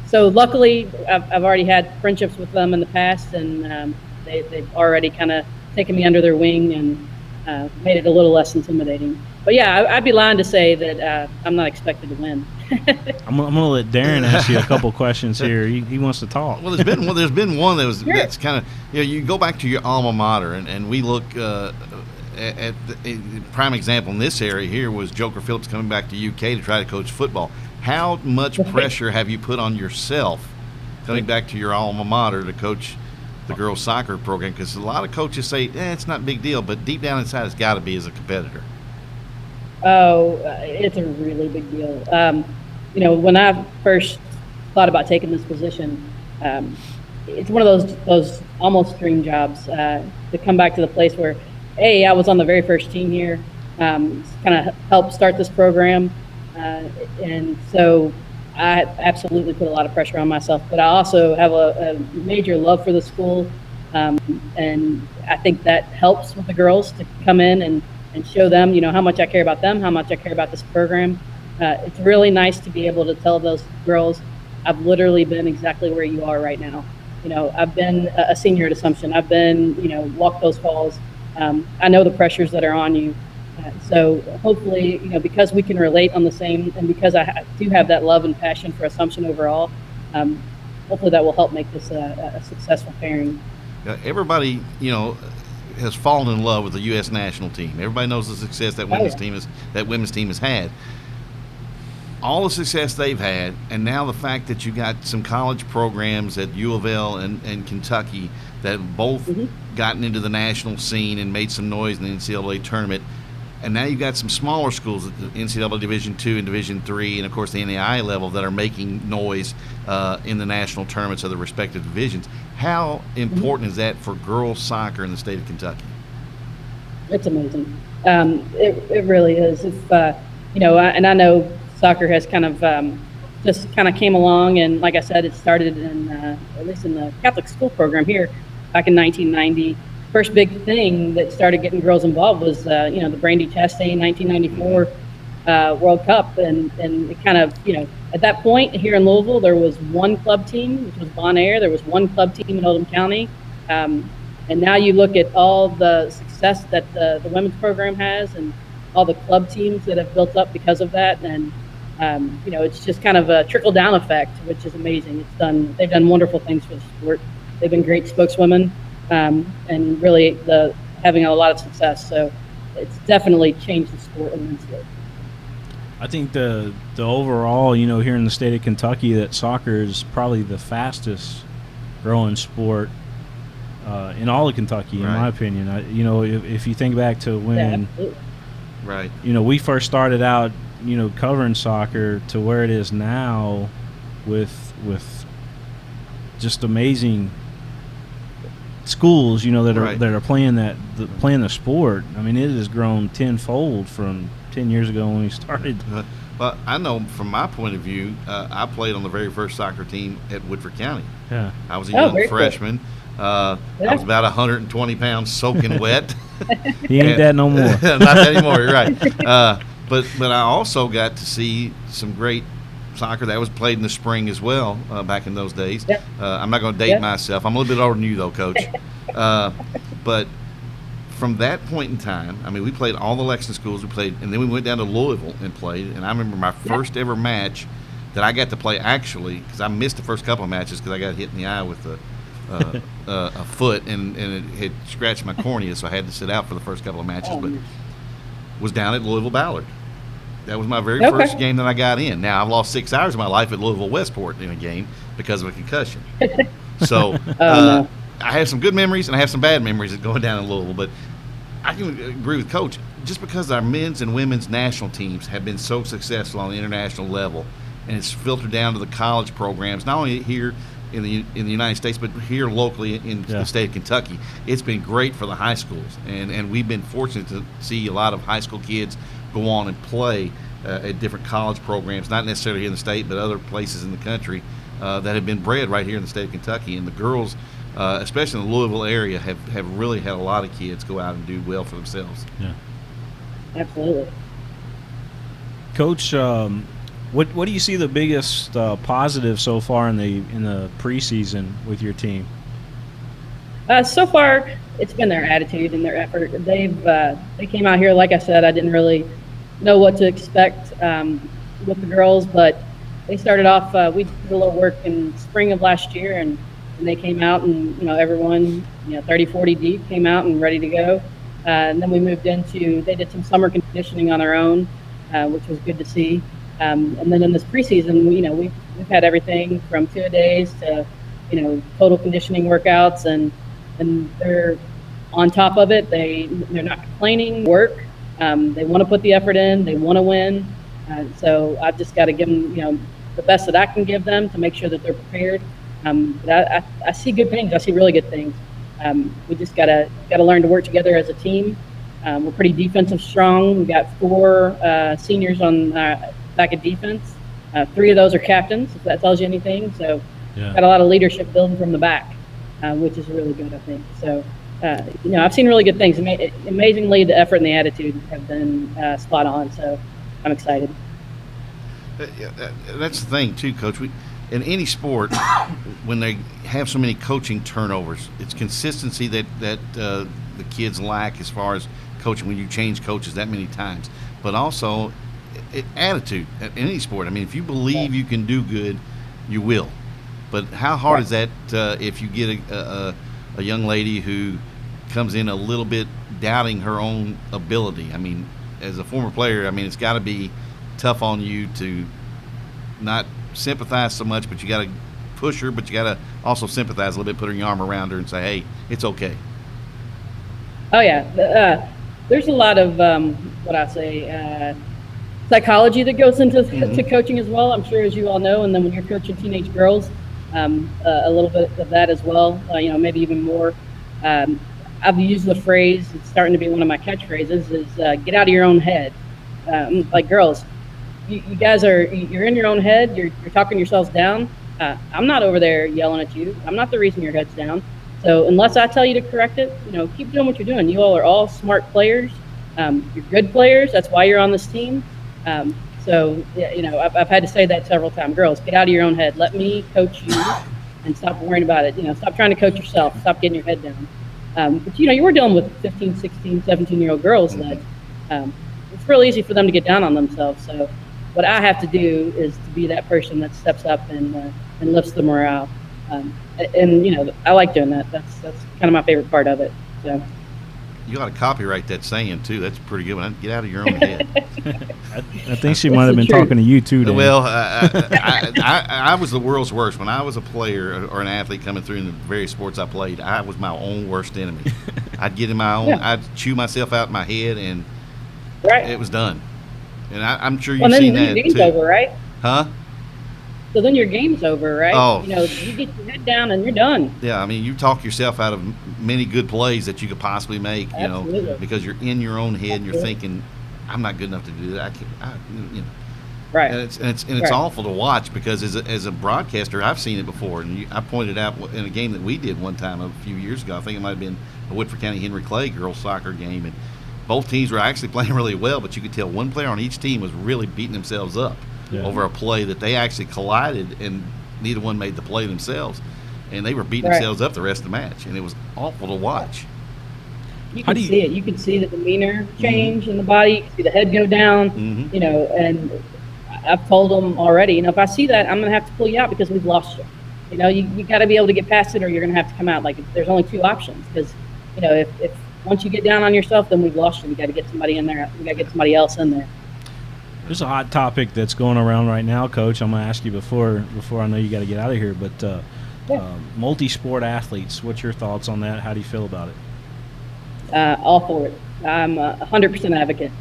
So luckily, I've already had friendships with them in the past, and they've already kind of taken me under their wing and made it a little less intimidating. But yeah, I'd be lying to say that I'm not expected to win. I'm gonna let Darren ask you a couple questions here. He wants to talk. Well, there's been one that's kind of, you know, you go back to your alma mater, and we look at the prime example in this area here was Joker Phillips coming back to UK to try to coach football. How much pressure have you put on yourself coming back to your alma mater to coach the girls' soccer program? Because a lot of coaches say, it's not a big deal, but deep down inside it's got to be as a competitor. Oh, it's a really big deal. You know, when I first thought about taking this position, it's one of those almost dream jobs to come back to the place where, I was on the very first team here, kind of helped start this program. And so I absolutely put a lot of pressure on myself, but I also have a major love for the school. And I think that helps with the girls to come in and show them, how much I care about them, how much I care about this program. It's really nice to be able to tell those girls, I've literally been exactly where you are right now. I've been a senior at Assumption. I've been, walked those halls. I know the pressures that are on you. So hopefully, because we can relate on the same, and because I do have that love and passion for Assumption overall, hopefully that will help make this a successful pairing. Everybody, has fallen in love with the U.S. national team. Everybody knows the success that women's team has had. All the success they've had, and now the fact that you got some college programs at U of L and Kentucky that have both gotten into the national scene and made some noise in the NCAA tournament. And now you've got some smaller schools at the NCAA Division II and Division III, and of course the NAIA level that are making noise in the national tournaments of the respective divisions. How important is that for girls soccer in the state of Kentucky? It's amazing. It really is. If and I know soccer has kind of just kind of came along, and like I said, it started in at least in the Catholic school program here back in 1990. First big thing that started getting girls involved was the Brandy Chastain 1994 World Cup, and it kind of at that point here in Louisville there was one club team, which was Bon Air. There was one club team in Oldham County, and now you look at all the success that the women's program has, and all the club teams that have built up because of that, and it's just kind of a trickle down effect, which is amazing. They've done wonderful things for the sport. They've been great spokeswomen. And really having a lot of success. So it's definitely changed the sport immensely. I think the overall, here in the state of Kentucky, that soccer is probably the fastest growing sport in all of Kentucky, in my opinion. If you think back to when, we first started out, covering soccer to where it is now, with just amazing schools, that are playing the sport. I mean, it has grown tenfold from 10 years ago when we started. Well, I know from my point of view, I played on the very first soccer team at Woodford County. Yeah, I was a young freshman. Cool. I was about 120 pounds, soaking wet. He ain't that no more. Not that anymore. You're right. But I also got to see some great soccer that was played in the spring as well back in those days. Yep. I'm not going to date myself. I'm a little bit older than you, though, Coach. But from that point in time, I mean, we played all the Lexington schools. We played, and then we went down to Louisville and played. And I remember my first ever match that I got to play, actually, because I missed the first couple of matches because I got hit in the eye with a foot, and it had scratched my cornea, so I had to sit out for the first couple of matches. But was down at Louisville Ballard. That was my very first game that I got in. Now, I've lost 6 hours of my life at Louisville Westport in a game because of a concussion. So I have some good memories and I have some bad memories of going down in Louisville. But I can agree with Coach. Just because our men's and women's national teams have been so successful on the international level, and it's filtered down to the college programs, not only here in the United States, but here locally in the state of Kentucky, it's been great for the high schools. And we've been fortunate to see a lot of high school kids go on and play at different college programs, not necessarily here in the state, but other places in the country that have been bred right here in the state of Kentucky. And the girls, especially in the Louisville area, have really had a lot of kids go out and do well for themselves. Yeah, absolutely. Coach, what do you see the biggest positive so far in the preseason with your team? So far, it's been their attitude and their effort. They came out here, like I said, I didn't really know what to expect with the girls, but they started off. We did a little work in spring of last year, and they came out, and everyone 30, 40 deep came out and ready to go. And then we moved into. They did some summer conditioning on their own, which was good to see. And then in this preseason, we've had everything from 2-a-days to total conditioning workouts, and they're on top of it. They're not complaining. Work. They want to put the effort in. They want to win. So I've just got to give them, the best that I can give them to make sure that they're prepared. But I see good things. I see really good things. We just got to learn to work together as a team. We're pretty defensive strong. We got 4 seniors on back at defense, 3 of those are captains, if that tells you anything. So got a lot of leadership building from the back, which is really good, I think. So, I've seen really good things. Amazingly, the effort and the attitude have been spot on. So I'm excited. That's the thing, too, Coach. In any sport, when they have so many coaching turnovers, it's consistency that the kids lack as far as coaching when you change coaches that many times. But also attitude in any sport. I mean, if you believe you can do good, you will. But how hard is that if you get a young lady who comes in a little bit doubting her own ability? I mean, as a former player, I mean, it's got to be tough on you to not sympathize so much, but you got to push her, but you got to also sympathize a little bit, put your arm around her and say, hey, it's okay. Oh, yeah. There's a lot of, psychology that goes into to coaching as well, I'm sure, as you all know. And then when you're coaching teenage girls, a little bit of that as well, maybe even more. I've used the phrase, it's starting to be one of my catchphrases, is get out of your own head. Like, girls, you guys you're in your own head, you're talking yourselves down. I'm not over there yelling at you. I'm not the reason your head's down. So unless I tell you to correct it, keep doing what you're doing. You all are all smart players. You're good players. That's why you're on this team. I've had to say that several times. Girls, get out of your own head. Let me coach you and stop worrying about it. Stop trying to coach yourself. Stop getting your head down. But you were dealing with 15, 16, 17-year-old girls that it's real easy for them to get down on themselves. So what I have to do is to be that person that steps up and lifts the morale. I like doing that. That's kind of my favorite part of it. So. You ought to copyright that saying, too. That's a pretty good one. Get out of your own head. I think she might have been talking to you, too, Dan. Well, I was the world's worst. When I was a player or an athlete coming through in the various sports I played, I was my own worst enemy. I'd get in my own, I'd chew myself out in my head, and it was done. And I'm sure you've seen that, too. Game's over, right? Huh? So then your game's over, right? Oh. You get your head down and you're done. Yeah, I mean, you talk yourself out of many good plays that you could possibly make, because you're in your own head and you're thinking, I'm not good enough to do that. I can't, Right. And it's awful to watch because as a broadcaster, I've seen it before. And I pointed out in a game that we did one time a few years ago. I think it might have been a Woodford County Henry Clay girls soccer game, and both teams were actually playing really well, but you could tell one player on each team was really beating themselves up over a play that they actually collided, and neither one made the play themselves, and they were beating themselves up the rest of the match, and it was awful to watch. You can see it. You can see the demeanor change in the body. You can see the head go down. And I've told them already, if I see that, I'm going to have to pull you out because we've lost you. You got to be able to get past it, or you're going to have to come out. Like, there's only 2 options because, if once you get down on yourself, then we've lost you. We got to get somebody in there. We got to get somebody else in there. There's a hot topic that's going around right now, Coach. I'm going to ask you before I know you got to get out of here, but multi-sport athletes, what's your thoughts on that? How do you feel about it? All for it. I'm 100% advocate.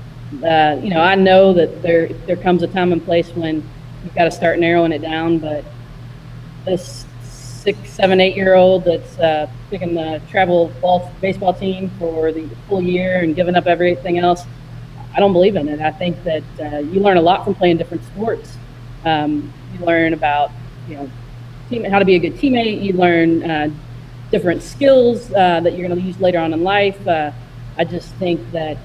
I know that there comes a time and place when you've got to start narrowing it down, but this 6, 7, 8-year-old that's picking the travel baseball team for the full year and giving up everything else, I don't believe in it. I think that you learn a lot from playing different sports. You learn about how to be a good teammate. You learn different skills that you're going to use later on in life. I just think that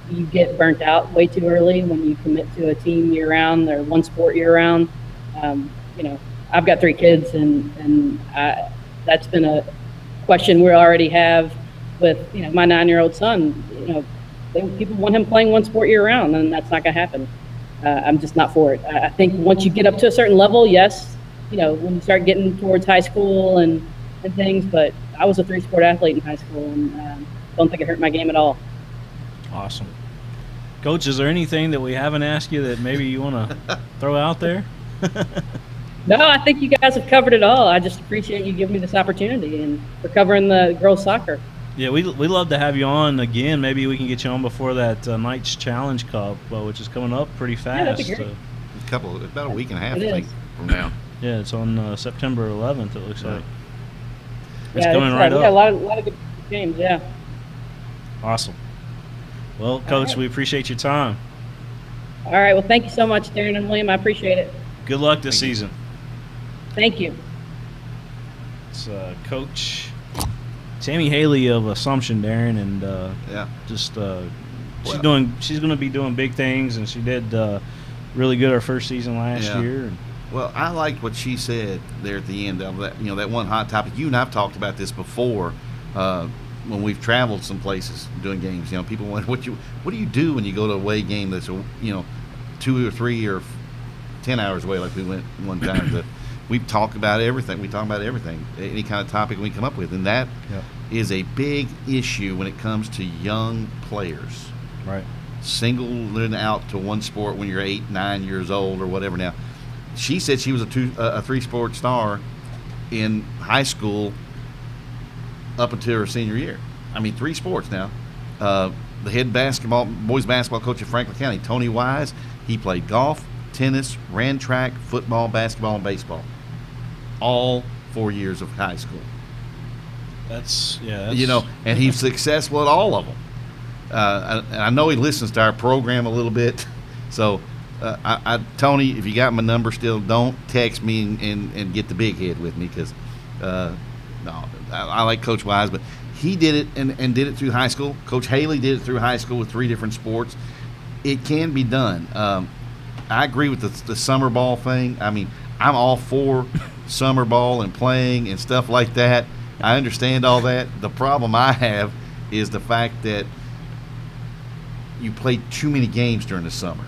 you get burnt out way too early when you commit to a team year-round or one sport year-round. I've got 3 kids, and that's been a question we already have with my 9-year-old son. People want him playing one sport year-round, and that's not going to happen. I'm just not for it. I think once you get up to a certain level, yes, when you start getting towards high school and things, but I was a 3-sport athlete in high school, and don't think it hurt my game at all. Awesome. Coach, is there anything that we haven't asked you that maybe you want to throw out there? No, I think you guys have covered it all. I just appreciate you giving me this opportunity and for covering the girls' soccer. Yeah, we love to have you on again. Maybe we can get you on before that Knights Challenge Cup, which is coming up pretty fast. Yeah, that'd be great. About a week and a half, I think, from now. Yeah, it's on September 11th, it looks like. It's coming right up. Yeah, a lot of good games, yeah. Awesome. Well, Coach, we appreciate your time. All right. Well, thank you so much, Darren and William. I appreciate it. Good luck this season. Thank you. It's Coach Tammy Hailey of Assumption, Darren, and she's going to be doing big things, and she did really good our first season last year. Well, I liked what she said there at the end of that. You know, that one hot topic. You and I've talked about this before when we've traveled some places doing games. You know, people wonder what do you do when you go to a away game that's 2 or 3 or 10 hours away, like we went one time. We talk about everything. We talk about everything, any kind of topic we come up with, and that is a big issue when it comes to young players. Right. Singling out to one sport when you're 8, 9 years old or whatever. Now, she said she was a 3-sport star in high school up until her senior year. I mean, 3 sports now. The head boys basketball coach of Franklin County, Tony Wise, he played golf, tennis, ran track, football, basketball, and baseball. All 4 years of high school. That's and he's successful at all of them. I know he listens to our program a little bit, so Tony, if you got my number still, don't text me and get the big head with me, because I like Coach Wise, but he did it and did it through high school. Coach Hailey did it through high school with 3 different sports. It can be done. I agree with the summer ball thing. I mean, I'm all for summer ball and playing and stuff like that. I understand all that. The problem I have is the fact that you play too many games during the summer.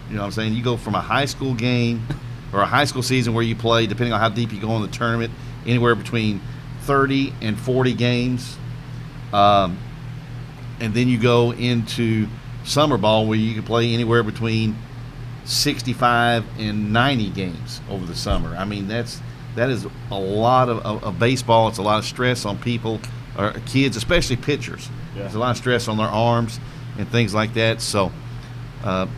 You know what I'm saying? You go from a high school game or a high school season where you play, depending on how deep you go in the tournament, anywhere between 30 and 40 games. And then you go into summer ball where you can play anywhere between 65 and 90 games over the summer. I mean, that is a lot of baseball. It's a lot of stress on people, or kids, especially pitchers. Yeah. There's a lot of stress on their arms and things like that. So, I'm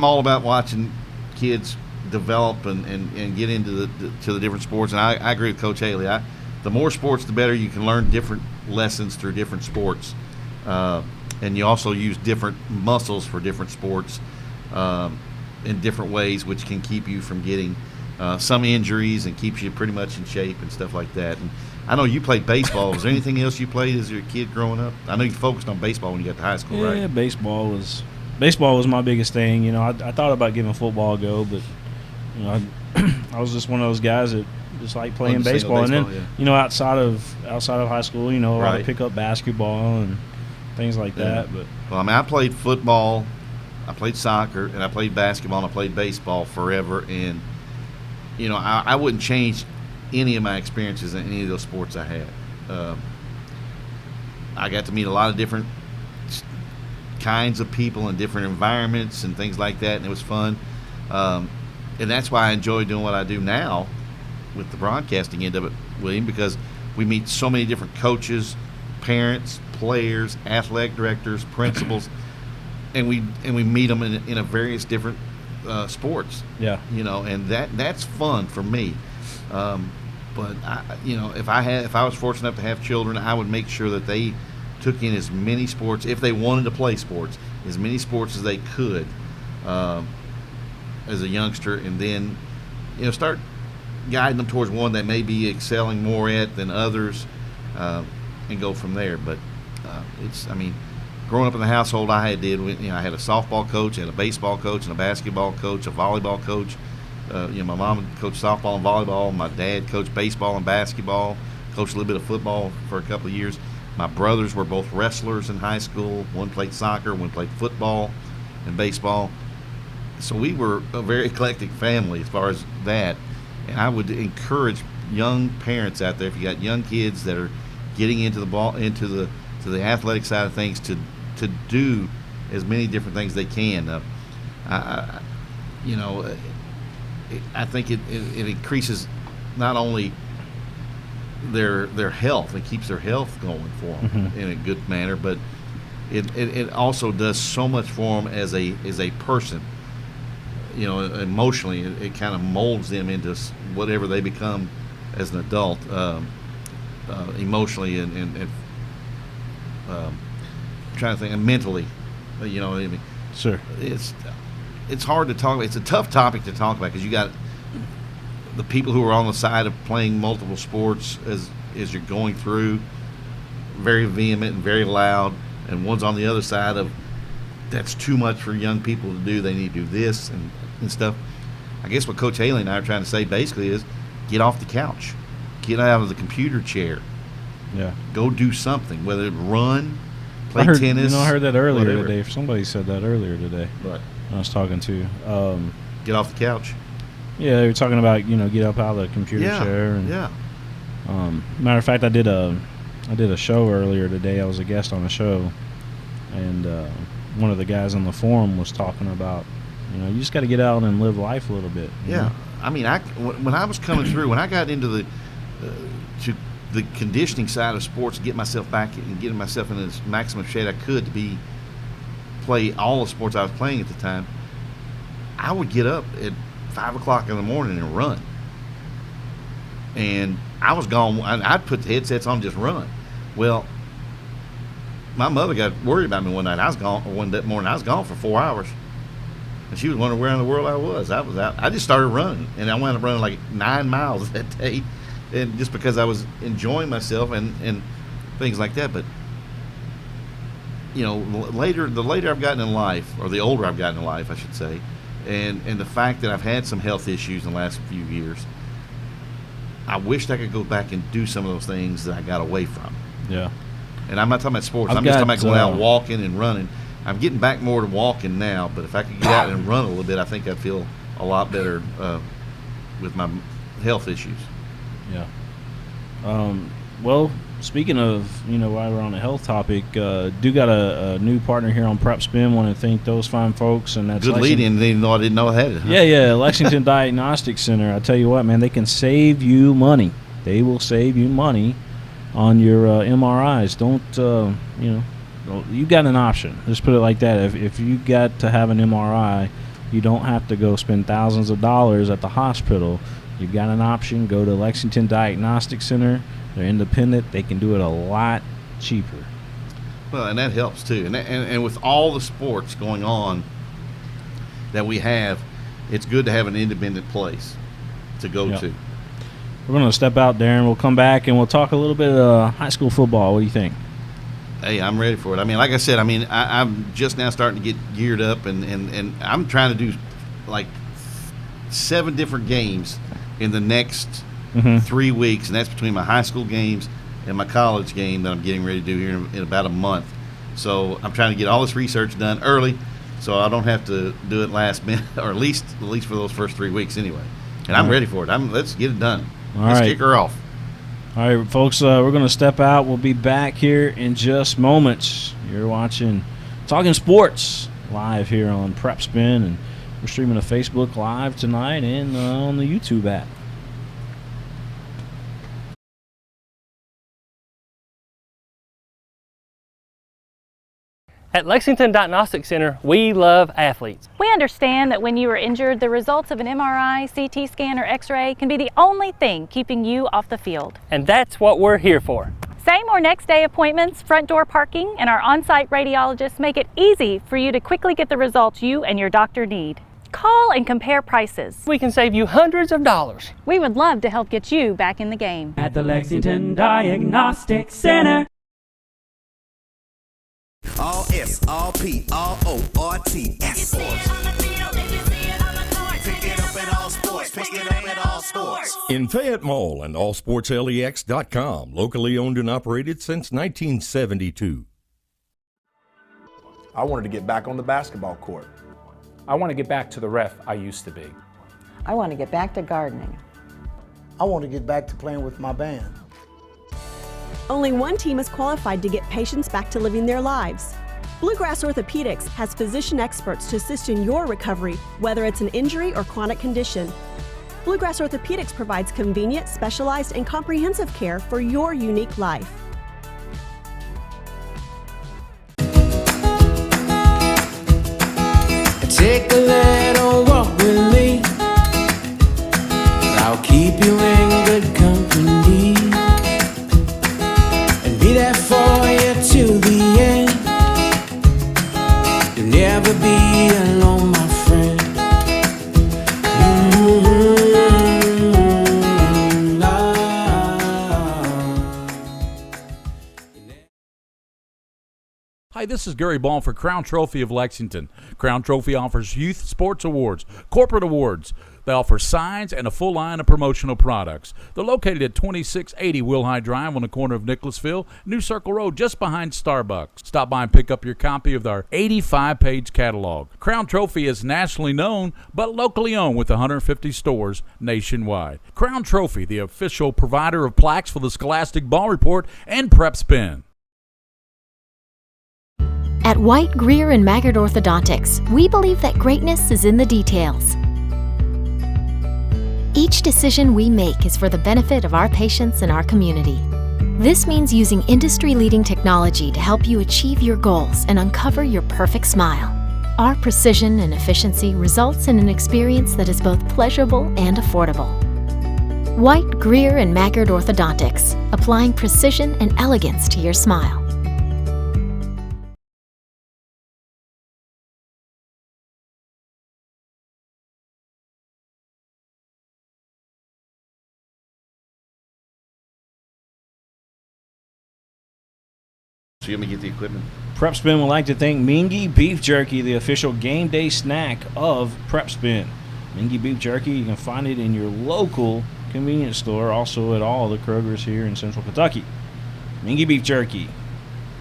all about watching kids develop and get into the different sports. And I agree with Coach Hailey. The more sports, the better. You can learn different lessons through different sports. And you also use different muscles for different sports in different ways, which can keep you from getting some injuries and keeps you pretty much in shape and stuff like that. And I know you played baseball. Was there anything else you played as a kid growing up? I know you focused on baseball when you got to high school, right? Yeah, baseball was my biggest thing. You know, I thought about giving football a go, but I was just one of those guys that just like playing baseball. And then outside of high school, a lot of pickup basketball and things like that. But well, I mean, I played football, I played soccer, and I played basketball, and I played baseball forever. And I wouldn't change any of my experiences in any of those sports I had. I got to meet a lot of different kinds of people in different environments and things like that, and it was fun. And that's why I enjoy doing what I do now with the broadcasting end of it, William, because we meet so many different coaches, parents, players, athletic directors, principals, and we meet them in a various different sports. Yeah. And that's fun for me. But if I was fortunate enough to have children, I would make sure that they took in as many sports, if they wanted to play sports, as many sports as they could as a youngster, and then start guiding them towards one that may be excelling more at than others, and go from there. But growing up in the household I had I had a softball coach, I had a baseball coach, and a basketball coach, a volleyball coach. My mom coached softball and volleyball. My dad coached baseball and basketball. Coached a little bit of football for a couple of years. My brothers were both wrestlers in high school. One played soccer, one played football and baseball. So we were a very eclectic family as far as that. And I would encourage young parents out there, if you got young kids that are getting into the athletic side of things, to do as many different things they can. I think it increases not only their health, it keeps their health going for them in a good manner, but it also does so much for them as a person. Emotionally, it kind of molds them into whatever they become as an adult, emotionally and trying to think, and mentally. Sure. It's hard to talk about. It's a tough topic to talk about because you got the people who are on the side of playing multiple sports as you're going through, very vehement and very loud, and one's on the other side of that's too much for young people to do. They need to do this and stuff. I guess what Coach Hailey and I are trying to say basically is get off the couch, get out of the computer chair. Yeah. Go do something, whether it run, play tennis. tennis. I heard that earlier whatever. today. Somebody said that earlier today. Right. I was talking to. Get off the couch. Yeah, they were talking about get up out of the computer chair. And, matter of fact, I did a show earlier today. I was a guest on a show, and one of the guys on the forum was talking about you just got to get out and live life a little bit. You know? I mean, when I was coming through, when I got into to the conditioning side of sports, get myself back and getting myself in as maximum shape I could to play all the sports I was playing at the time, I would get up at 5 o'clock in the morning and run. And I was gone. I'd put the headsets on and just run. Well, my mother got worried about me one night. I was gone one that morning. I was gone for 4 hours. And she was wondering where in the world I was. I was out. I just started running, and I wound up running like 9 miles that day, and just because I was enjoying myself and things like that. But the later I've gotten in life, or the older I've gotten in life, I should say, and the fact that I've had some health issues in the last few years, I wished I could go back and do some of those things that I got away from. Yeah. And I'm not talking about sports. I'm just talking about going out walking and running. I'm getting back more to walking now, but if I could get out and run a little bit, I think I'd feel a lot better with my health issues. Yeah. Well, speaking of, while we're on the health topic, do got a new partner here on PrepSpin. Want to thank those fine folks. And that's good lead-in. I didn't know I had it. Huh? Yeah. Lexington Diagnostic Center. I tell you what, man, they can save you money. They will save you money on your MRIs. Don't, you got an option. Let's put it like that. If you got to have an MRI, you don't have to go spend thousands of dollars at the hospital. You've got an option. Go to Lexington Diagnostic Center. They're independent. They can do it a lot cheaper. Well, and that helps too. And with all the sports going on that we have, it's good to have an independent place to go to. We're going to step out, Darren. We'll come back and we'll talk a little bit of high school football. What do you think? Hey, I'm ready for it. I mean, like I said, I'm just now starting to get geared up, and I'm trying to do like 7 different games in the next 3 weeks, and that's between my high school games and my college game that I'm getting ready to do here in about a month. So I'm trying to get all this research done early, so I don't have to do it last minute, or at least for those first 3 weeks anyway. And I'm ready for it. Let's get it done. Let's kick her off. All right, folks, we're going to step out. We'll be back here in just moments. You're watching Talking Sports live here on PrepSpin, and we're streaming to Facebook Live tonight and on the YouTube app. At Lexington Diagnostic Center, we love athletes. We understand that when you are injured, the results of an MRI, CT scan, or X-ray can be the only thing keeping you off the field. And that's what we're here for. Same or next day appointments, front door parking, and our on-site radiologists make it easy for you to quickly get the results you and your doctor need. Call and compare prices. We can save you hundreds of dollars. We would love to help get you back in the game. At the Lexington Diagnostic Center. All S, all P, all O, R, T, S. Pick it up at all sports. Pick it up at all sports. In Fayette Mall and allsportslex.com, locally owned and operated since 1972. I wanted to get back on the basketball court. I want to get back to the ref I used to be. I want to get back to gardening. I want to get back to playing with my band. Only one team is qualified to get patients back to living their lives. Bluegrass Orthopedics has physician experts to assist in your recovery, whether it's an injury or chronic condition. Bluegrass Orthopedics provides convenient, specialized, and comprehensive care for your unique life. Take a little walk with me. I'll keep you in good company and be there for you to the end. You'll never be Hi, this is Gary Baum for Crown Trophy of Lexington. Crown Trophy offers youth sports awards, corporate awards. They offer signs and a full line of promotional products. They're located at 2680 Wilhite Drive on the corner of Nicholasville, New Circle Road, just behind Starbucks. Stop by and pick up your copy of our 85-page catalog. Crown Trophy is nationally known, but locally owned with 150 stores nationwide. Crown Trophy, the official provider of plaques for the Scholastic Ball Report and PrepSpin. At White, Greer, and Maggard Orthodontics, we believe that greatness is in the details. Each decision we make is for the benefit of our patients and our community. This means using industry-leading technology to help you achieve your goals and uncover your perfect smile. Our precision and efficiency results in an experience that is both pleasurable and affordable. White, Greer, and Maggard Orthodontics, applying precision and elegance to your smile. So you want me to get the equipment? PrepSpin would like to thank Mingy Beef Jerky, the official game day snack of PrepSpin. Mingy Beef Jerky, you can find it in your local convenience store, also at all the Krogers here in Central Kentucky. Mingy Beef Jerky.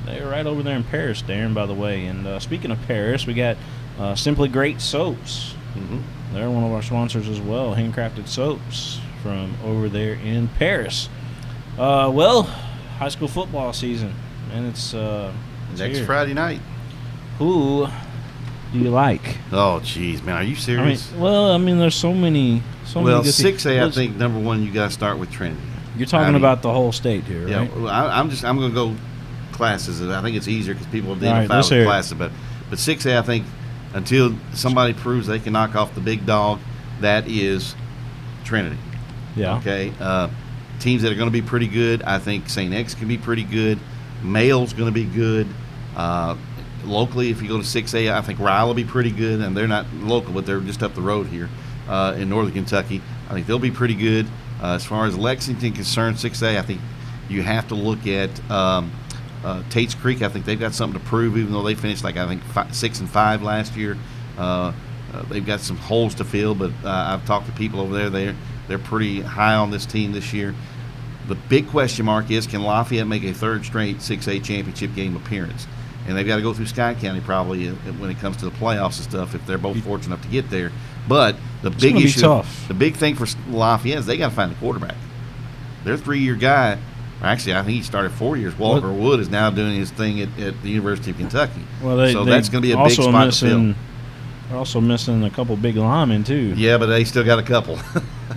They're right over there in Paris, Darren, by the way. And speaking of Paris, we got Simply Great Soaps. They're one of our sponsors as well, handcrafted soaps from over there in Paris. Well, high school football season. And it's next here. Friday night. Who do you like? Oh, jeez, man, are you serious? There's so many. Well, good 6A, I think number one, you got to start with Trinity. You're talking about the whole state here, right? Yeah, well, I'm going to go classes. I think it's easier because people identify with classes. But 6A, I think until somebody proves they can knock off the big dog, that is Trinity. Yeah. Okay. Teams that are going to be pretty good. I think St. X can be pretty good. Mail's going to be good. Locally, if you go to 6A, I think Ryle will be pretty good, and they're not local, but they're just up the road here in northern Kentucky. I think they'll be pretty good. As far as Lexington concerned, 6A, I think you have to look at Tate's Creek. I think they've got something to prove, even though they finished 6-5 last year. They've got some holes to fill, but I've talked to people over there. They're pretty high on this team this year. The big question mark is, can Lafayette make a third straight 6A championship game appearance? And they've got to go through Sky County probably when it comes to the playoffs and stuff if they're both fortunate enough to get there. But the big issue, the big thing for Lafayette is they got to find a quarterback. Their 3-year guy, actually I think he started 4 years. Walker Wood is now doing his thing at the University of Kentucky. Well, so that's going to be a big spot to fill. They're also missing a couple big linemen too. Yeah, but they still got a couple.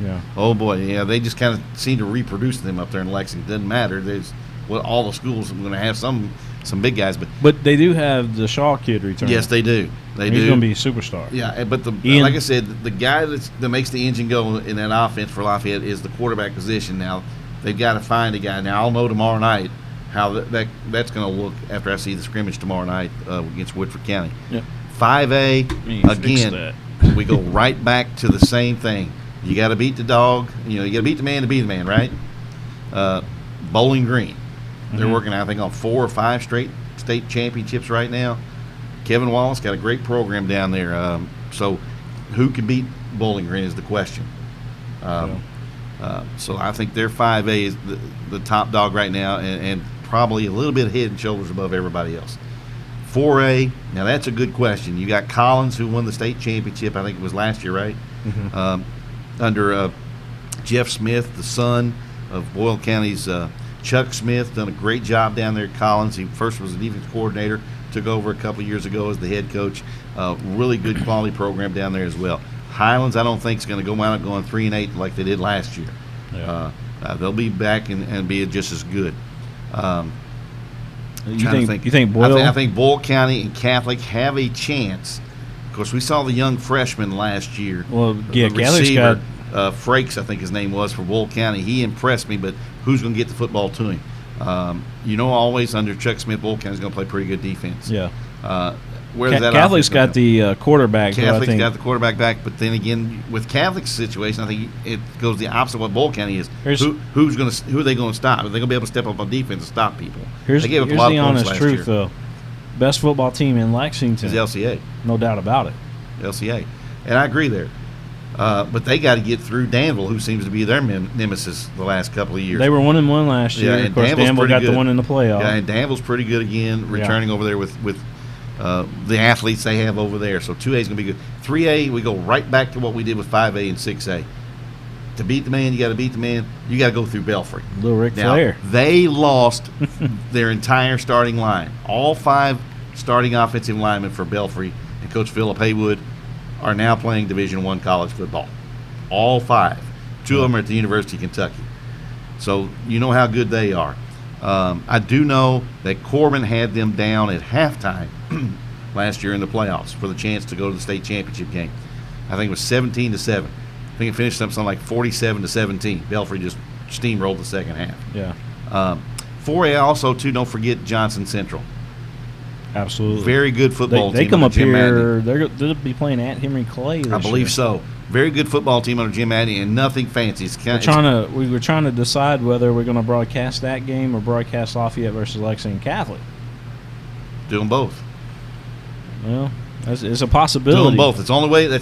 Yeah. Oh boy, yeah. They just kind of seem to reproduce them up there in Lexington. Doesn't matter. There's all the schools are going to have some big guys, but they do have the Shaw kid return. Yes, they do. He's going to be a superstar. Yeah, but like I said, the guy that makes the engine go in that offense for Lafayette is the quarterback position. Now they've got to find a guy. Now I'll know tomorrow night how that's going to look after I see the scrimmage tomorrow night against Woodford County. Yeah. 5A again. We go right back to the same thing. You got to beat the dog. You got to beat the man to be the man, right? Bowling Green. They're working, I think, on 4 or 5 straight state championships right now. Kevin Wallace got a great program down there. So who can beat Bowling Green is the question. So I think their 5A is the top dog right now and probably a little bit head and shoulders above everybody else. 4A, now that's a good question. You got Collins, who won the state championship, I think it was last year, right? Under Jeff Smith, the son of Boyle County's Chuck Smith, done a great job down there at Collins. He first was the defense coordinator, took over a couple of years ago as the head coach. Really good quality program down there as well. Highlands, I don't think is going to go out going 3-8 like they did last year. Yeah. They'll be back and be just as good. You think Boyle? I think Boyle County and Catholic have a chance. Of course, we saw the young freshman last year. Well, yeah, the receiver, Frakes, I think his name was, for Boyle County. He impressed me, but who's going to get the football to him? Always under Chuck Smith, Boyle County's going to play pretty good defense. Yeah. Where's that Catholic's got the quarterback. Catholic's got the quarterback back, but then again, with Catholic's situation, I think it goes the opposite of what Boyle County is. Who are they going to stop? Are they going to be able to step up on defense and stop people? Here's the honest truth, though. best football team in Lexington. Is LCA. No doubt about it. LCA. And I agree there. But they got to get through Danville, who seems to be their nemesis the last couple of years. They were 1-1 last year. And of course, Danville got the one in the playoff. Yeah, and Danville's pretty good again, returning over there with the athletes they have over there. So 2A is going to be good. 3A, we go right back to what we did with 5A and 6A. To beat the man, you got to beat the man. You got to go through Belfry. Little Ric Now, Flair. they lost their entire starting line. All 5 starting offensive linemen for Belfry and Coach Philip Haywood are now playing Division I college football. All 5. 2 of them are at the University of Kentucky. So you know how good they are. I do know that Corbin had them down at halftime last year in the playoffs for the chance to go to the state championship game. I think it was 17-7. I think it finished up something like 47-17. Belfry just steamrolled the second half. Yeah. 4A also, too, don't forget Johnson Central. Absolutely. Very good football team. They come under up Jim here. Madden. They'll be playing at Henry Clay this I believe year. so. Very good football team under Jim Madden, and nothing fancy. We were trying to decide whether we're going to broadcast that game or broadcast Lafayette versus Lexington Catholic. Do them both. Well, it's a possibility. Do them both. That's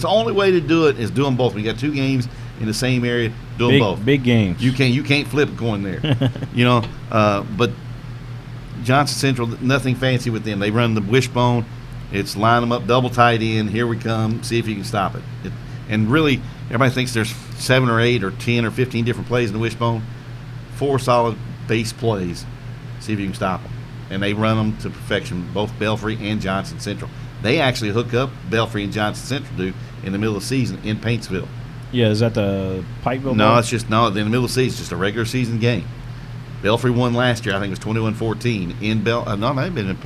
the only way to do it is do them both. We got 2 games in the same area. Do them both. Big games. You can't flip going there. But Johnson Central, nothing fancy with them. They run the wishbone. It's line them up, double tight end. Here we come. See if you can stop it. And really, everybody thinks there's 7 or 8 or 10 or 15 different plays in the wishbone. 4 solid base plays. See if you can stop them. And they run them to perfection, both Belfry and Johnson Central. They actually hook up, Belfry and Johnson Central do, in the middle of the season in Paintsville. Yeah, is that the Pikeville? No, Bowl? it's just in the middle of the season, it's just a regular season game. Belfry won last year. I think it was 21-14 in no, it may have been in.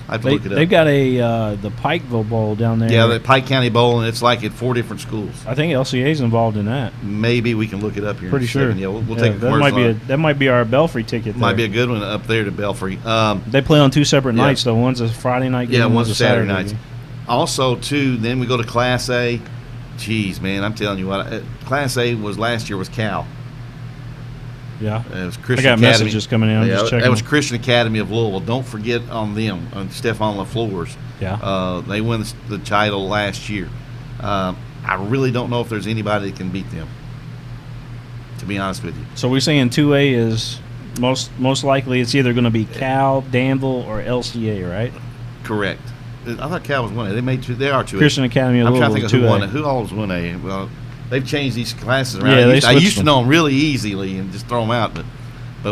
I have to look it up. They've got the Pikeville Bowl down there. Yeah, the Pike County Bowl, and it's like at 4 different schools. I think LCA's involved in that. Maybe we can look it up here. Pretty sure. Yeah, we'll take a commercial. That might be our Belfry ticket. Might be a good one up there to Belfry. They play on 2 separate nights though. One's a Friday night game. Yeah, one's a Saturday night. nights. Also, too, then we go to Class A. Jeez, man, I'm telling you what. Class A last year was Cal. Yeah. It was Christian I got Academy. messages coming in. I'm just checking. That was Christian Academy of Louisville. Don't forget on them, on Stephon LaFleur's. Yeah. They won the title last year. I really don't know if there's anybody that can beat them, to be honest with you. So we're saying 2A is most likely it's either going to be Cal, Danville, or LCA, right? Correct. I thought Cal was 1A. They are 2A. Christian Academy of I'm Louisville. trying to think of who won it. Who all was 1A? Well, they've changed these classes around. Yeah, I used to know them really easily and just throw them out, but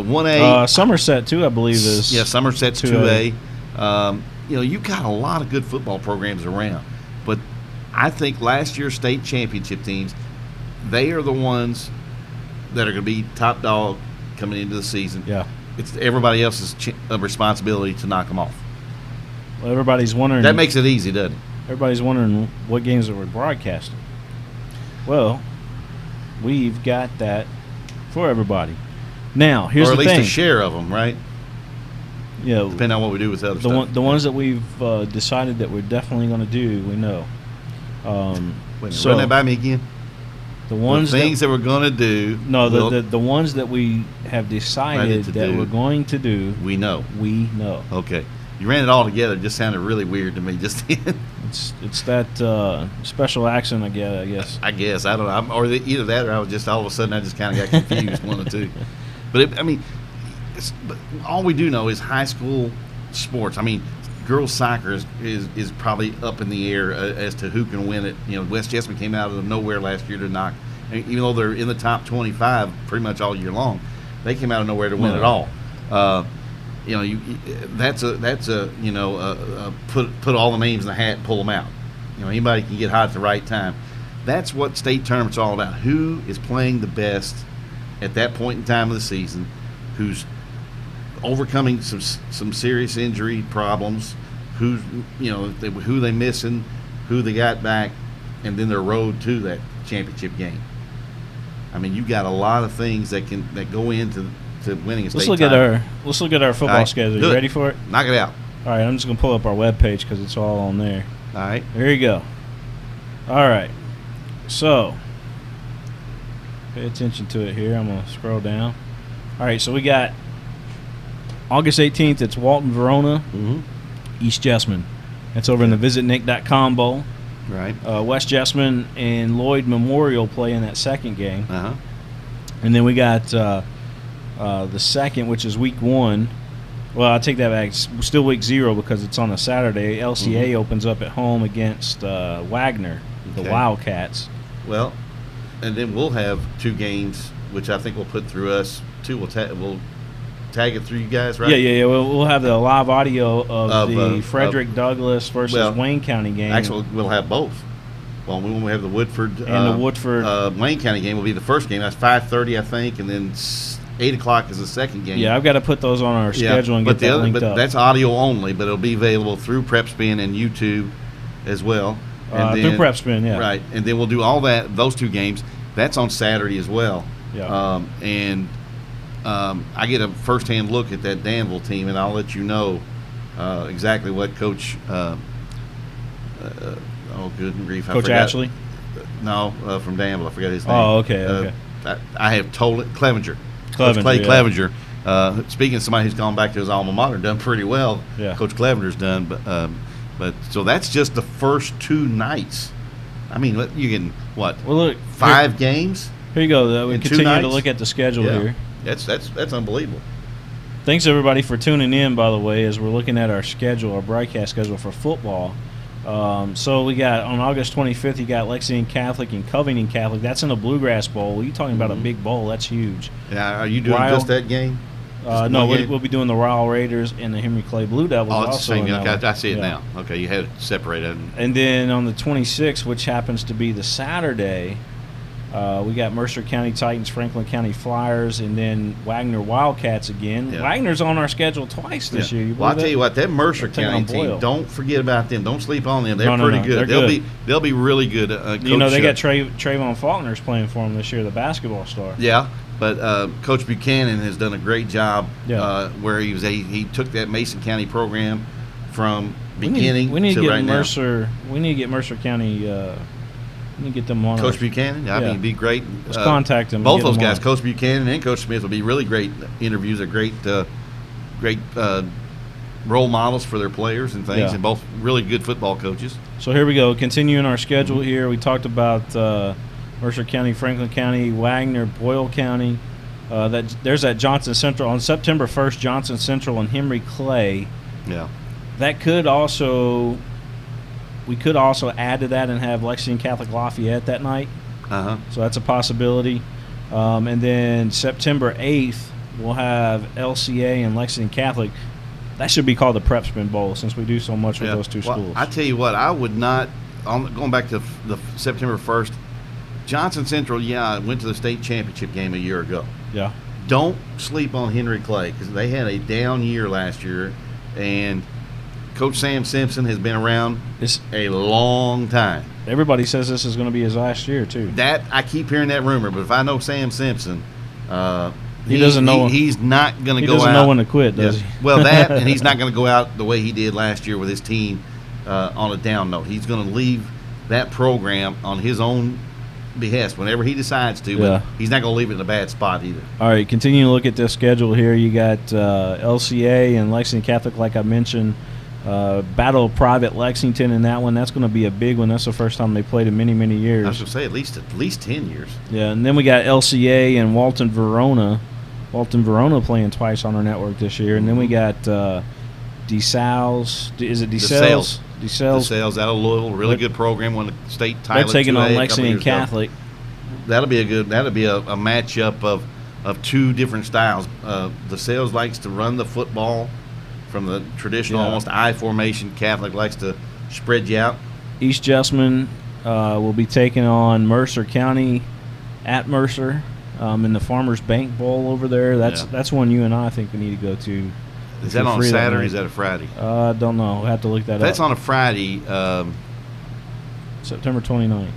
1A. Somerset too, I believe is. Yeah, Somerset's 2A. You've got a lot of good football programs around, but I think last year's state championship teams, they are the ones that are going to be top dog coming into the season. Yeah, it's everybody else's responsibility to knock them off. Well, everybody's wondering. That makes it easy, doesn't it? Everybody's wondering what games that we're broadcasting. Well, we've got that for everybody. Now, here's the thing. Or at least a share of them, right? Yeah. Depending on what we do with other stuff. The ones that we've decided that we're definitely going to do, we know. Run that by me again. The ones things that we're going to do. No, the ones that we have decided that we're going to do. We know. We know. Okay. You ran it all together. It just sounded really weird to me just then. It's that special accent, I guess. I guess. I don't know. Either that or I was just all of a sudden I just kind of got confused, one or two. But but all we do know is high school sports. I mean, girls soccer is probably up in the air as to who can win it. West Jessamine came out of nowhere last year to knock, even though they're in the top 25 pretty much all year long, they came out of nowhere to win it all. That's a put all the names in the hat and pull them out. Anybody can get hot at the right time. That's what state tournament's all about. Who is playing the best at that point in time of the season? Who's overcoming some serious injury problems? Who they missing? Who they got back? And then their road to that championship game. I mean, you got a lot of things that go into winning a state title. Let's look at our football schedule. You ready for it? Knock it out. All right, I'm just going to pull up our webpage because it's all on there. All right. There you go. All right. So, pay attention to it here. I'm going to scroll down. All right, so we got August 18th, it's Walton Verona. Mm-hmm. East Jessamine. That's over in the visitnick.com bowl. Right. West Jessamine and Lloyd Memorial play in that second game. Uh-huh. And then we got the second, which is week 1. Well, I'll take that back. It's still week 0 because it's on a Saturday. LCA opens up at home against Wagner, the Wildcats. Well, and then we'll have 2 games, which I think we'll put through us, too. We'll tag it through you guys, right? Yeah. We'll have the live audio of the Frederick Douglass versus Wayne County game. Actually, we'll have both. Well, when we have the Woodford and the Woodford Wayne County game will be the first game. That's 5:30, I think, and then 8 o'clock is the second game. Yeah, I've got to put those on our schedule and get that linked up. That's audio only, but it'll be available through PrepSpin and YouTube as well. And through PrepSpin, yeah. Right, and then we'll do all those 2 games. That's on Saturday as well. Yeah. I get a first-hand look at that Danville team, and I'll let you know exactly what Coach. Good grief! Coach Ashley. No, from Danville. I forgot his name. Oh, okay. I have told it Clevenger. Coach Clay Clevenger. Speaking of somebody who's gone back to his alma mater, done pretty well. Yeah. Coach Clevenger's done, but so that's just the first 2 nights. I mean, you're getting what? Well, look, 5 games. Here you go. We in 2 continue nights? to look at the schedule here. That's unbelievable. Thanks everybody for tuning in. By the way, as we're looking at our schedule, our broadcast schedule for football. So we got on August 25th, you got Lexington Catholic and Covington Catholic. That's in the Bluegrass Bowl. You're talking about a big bowl. That's huge. Yeah, are you doing just that game? No, we'll be doing the Royal Raiders and the Henry Clay Blue Devils. Oh, it's also the same. Okay, I see it now. Okay, you had it separated. And then on the 26th, which happens to be the Saturday, we got Mercer County Titans, Franklin County Flyers, and then Wagner Wildcats again. Yeah. Wagner's on our schedule twice this year. Well, I'll tell you what, that Mercer County team, don't forget about them. Don't sleep on them. They're pretty good. They'll be really good. Coach, they got Trayvon Faulkner's playing for them this year, the basketball star. Yeah, but Coach Buchanan has done a great job where he took that Mason County program from beginning to right now. We need to get Mercer County. We need to get them on. Coach Buchanan, I mean, it'd be great. Let's contact them. Both those guys, Coach Buchanan and Coach Smith, will be really great interviews. Are great role models for their players and things, and both really good football coaches. So here we go. Continuing our schedule here, we talked about Mercer County, Franklin County, Wagner, Boyle County. There's that Johnson Central on September 1st. Johnson Central and Henry Clay. Yeah. That could also. We could also add to that and have Lexington Catholic Lafayette that night. Uh-huh. So that's a possibility. And then September 8th, we'll have LCA and Lexington Catholic. That should be called the PrepSpin Bowl since we do so much with those 2 schools. I tell you what, I would not, going back to the September 1st, Johnson Central, went to the state championship game a year ago. Yeah. Don't sleep on Henry Clay because they had a down year last year, and Coach Sam Simpson has been around a long time. Everybody says this is going to be his last year too. That I keep hearing that rumor, but if I know Sam Simpson, he doesn't know. He's not going to go out. He doesn't know when to quit, does he? Well, that and he's not going to go out the way he did last year with his team on a down note. He's going to leave that program on his own behest whenever he decides to, but he's not going to leave it in a bad spot either. All right, continuing to look at this schedule here, you got LCA and Lexington Catholic, like I mentioned. Battle of Private Lexington in that one. That's going to be a big one. That's the first time they played in many, many years. I was going to say at least 10 years. Yeah, and then we got LCA and Walton Verona. Walton Verona playing twice on our network this year. And then we got DeSales. Is it DeSales? DeSales out of Louisville. Really good program. Won the state title. They're taking on Lexington Catholic. That'll be a matchup of 2 different styles. DeSales likes to run the football from the traditional almost I formation. Catholic likes to spread you out. East Jessamine will be taking on Mercer County at Mercer in the Farmers Bank Bowl over there. That's one you and I think we need to go to. Is that on Saturday or is that a Friday? I don't know. We'll have to look that up. That's on a Friday. September 29th.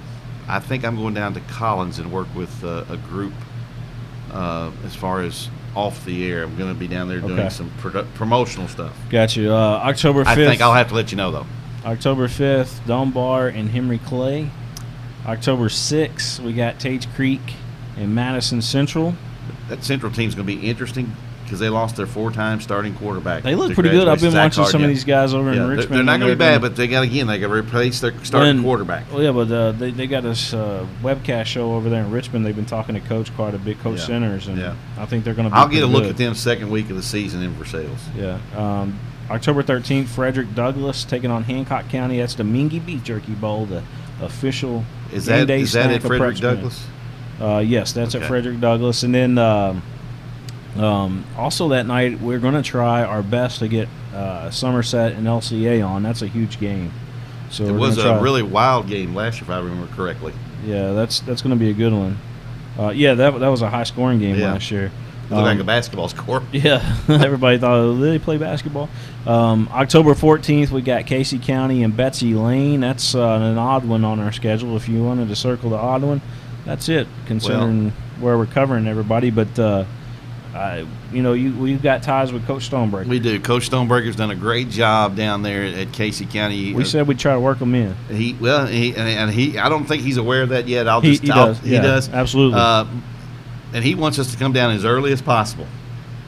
I think I'm going down to Collins and work with a group as far as off the air. I'm going to be down there doing some promotional stuff. Got you. October 5th. I think I'll have to let you know, though. October 5th, Dunbar and Henry Clay. October 6th, we got Tates Creek and Madison Central. That Central team's going to be interesting. because they lost their 4-time starting quarterback. They look pretty good. I've been watching some of these guys over in Richmond. They're not going to be bad, but they got to replace their starting quarterback. Well, yeah, but they got this webcast show over there in Richmond. They've been talking to Coach quite a bit, Coach Centers, and I think they're going to be I'll get a look good at them second week of the season in Versailles. Yeah. October 13th, Frederick Douglass taking on Hancock County. That's the Mingy Beef Jerky Bowl, the official game day snack at of Frederick PrepSpin. Douglass? Yes, that's at Frederick Douglass. And then also that night, we're going to try our best to get Somerset and LCA on. That's a huge game. So it was a really wild game last year, if I remember correctly. Yeah, that's going to be a good one. That was a high-scoring game last year. It looked like a basketball score. Yeah, everybody thought, did they play basketball? October 14th, we got Casey County and Betsy Lane. That's an odd one on our schedule. If you wanted to circle the odd one, that's it, considering where we're covering everybody. But, we've got ties with Coach Stonebreaker. We do. Coach Stonebreaker's done a great job down there at Casey County. We said we'd try to work him in. He I don't think he's aware of that yet. He does. He does. Absolutely. And he wants us to come down as early as possible.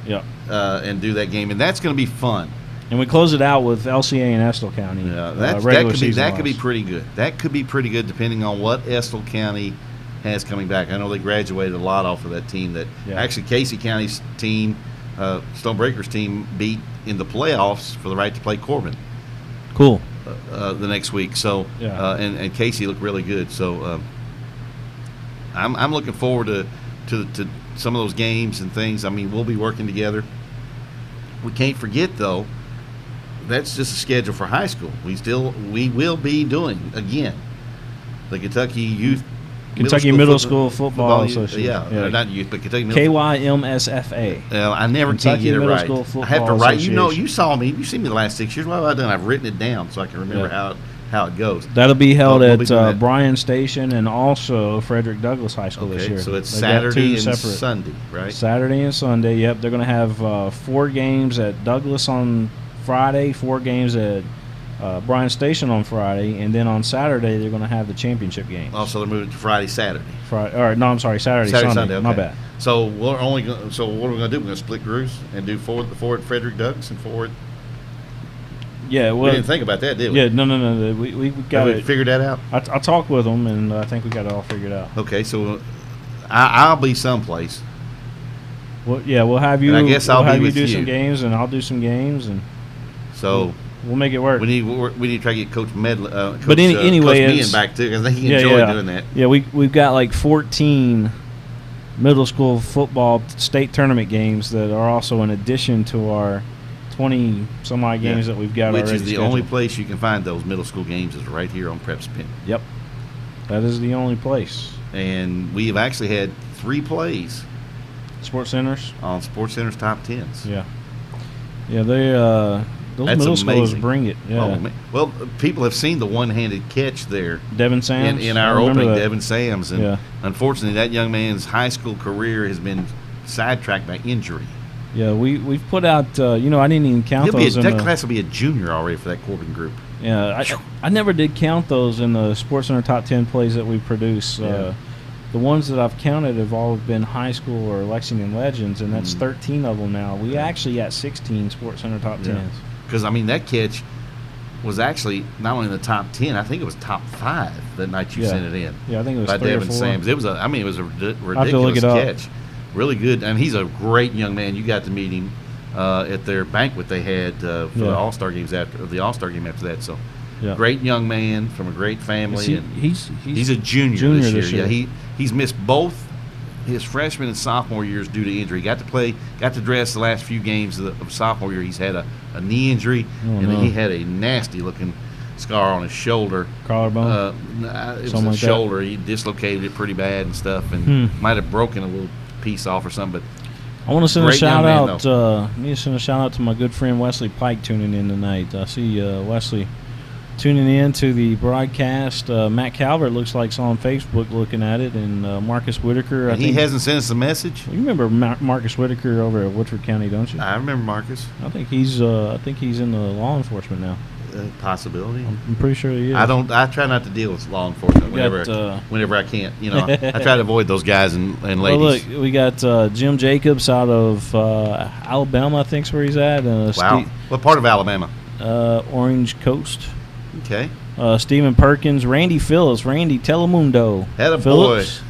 Yeah. And do that game, and that's going to be fun. And we close it out with LCA and Estill County. Yeah, that could be pretty good. That could be pretty good depending on what Estill County has coming back. I know they graduated a lot off of that team. Actually Casey County's team, Stonebreaker's team, beat in the playoffs for the right to play Corbin. Cool. The next week. So and Casey looked really good. So I'm looking forward to some of those games and things. I mean, we'll be working together. We can't forget, though, that's just a schedule for high school. We will be doing, again, the Kentucky Middle School Football Association. Yeah, not youth, but Kentucky Middle KYMSFA. I never can get it right. School Football I have to write. You saw me. You've seen me the last 6 years. What have I done? I've written it down so I can remember how it goes. That'll be held at Bryan Station and also Frederick Douglass High School this year. So it's Saturday and Sunday, right? Saturday and Sunday, yep. They're going to have 4 games at Douglass on Friday, 4 games at Bryan Station on Friday, and then on Saturday they're going to have the championship game. Also, they're moving to Friday, Saturday. Saturday, Sunday. Okay. My bad. So what are we going to do? We're going to split crews and do 4 at Frederick Douglass and 4 at. Yeah, well, we didn't think about that, did we? Yeah, no. We got it figured that out. I talked with them, and I think we got it all figured out. Okay, so I'll be someplace. Well, yeah, we'll have you. And I guess I'll be with do you. some games, and I'll do some games, and so we'll make it work. We need to try to get Coach Medley. But anyway, Coach Meehan back too, because I think he enjoyed doing that. Yeah, we've got like 14 middle school football state tournament games that are also in addition to our 20 some odd games that we've got already. Which is the only place you can find those middle school games is right here on PrepSpin. Yep, that is the only place. And we have actually had 3 plays. Sports Centers on Sports Centers top 10s. Yeah, they those middle schools bring it. Yeah. Well, people have seen the one-handed catch there. Devin Sams in our opening. Devin Sams, and unfortunately, that young man's high school career has been sidetracked by injury. Yeah, we've put out. I didn't even count those. That class will be a junior already for that Corbin group. Yeah, I never did count those in the Sports Center top 10 plays that we produce. The ones that I've counted have all been high school or Lexington Legends, and that's 13 of them now. We actually got 16 Sports Center top 10s. Because that catch was actually not only in the top 10, I think it was top 5 that night you sent it in. Yeah, I think it was by 3 Devin or 4. Sams. It was a ridiculous catch. Really good, and he's a great young man. You got to meet him at their banquet they had for the All-Star games after that. So, great young man from a great family. He's a junior this year. Yeah, he's missed both his freshman and sophomore years due to injury. Got to dress the last few games of sophomore year. He's had a knee injury, and then he had a nasty looking scar on his shoulder. Collarbone? It was a shoulder. He dislocated it pretty bad and stuff, and might have broken a little piece off or something. But I want to send a shout out. Need to send a shout out to my good friend Wesley Pike tuning in tonight. I see Wesley tuning in to the broadcast. Matt Calvert looks like on Facebook looking at it, and Marcus Whitaker. He hasn't sent us a message. You remember Marcus Whitaker over at Woodford County, don't you? I remember Marcus. I think he's in the law enforcement now. Possibility. I'm pretty sure he is. I try not to deal with law enforcement whenever I can't. I try to avoid those guys and ladies. Well, look, we got Jim Jacobs out of Alabama, I think's where he's at. Wow. What part of Alabama? Orange Coast. Okay. Stephen Perkins, Randy Phillips, Randy Telemundo. Had a Phillips.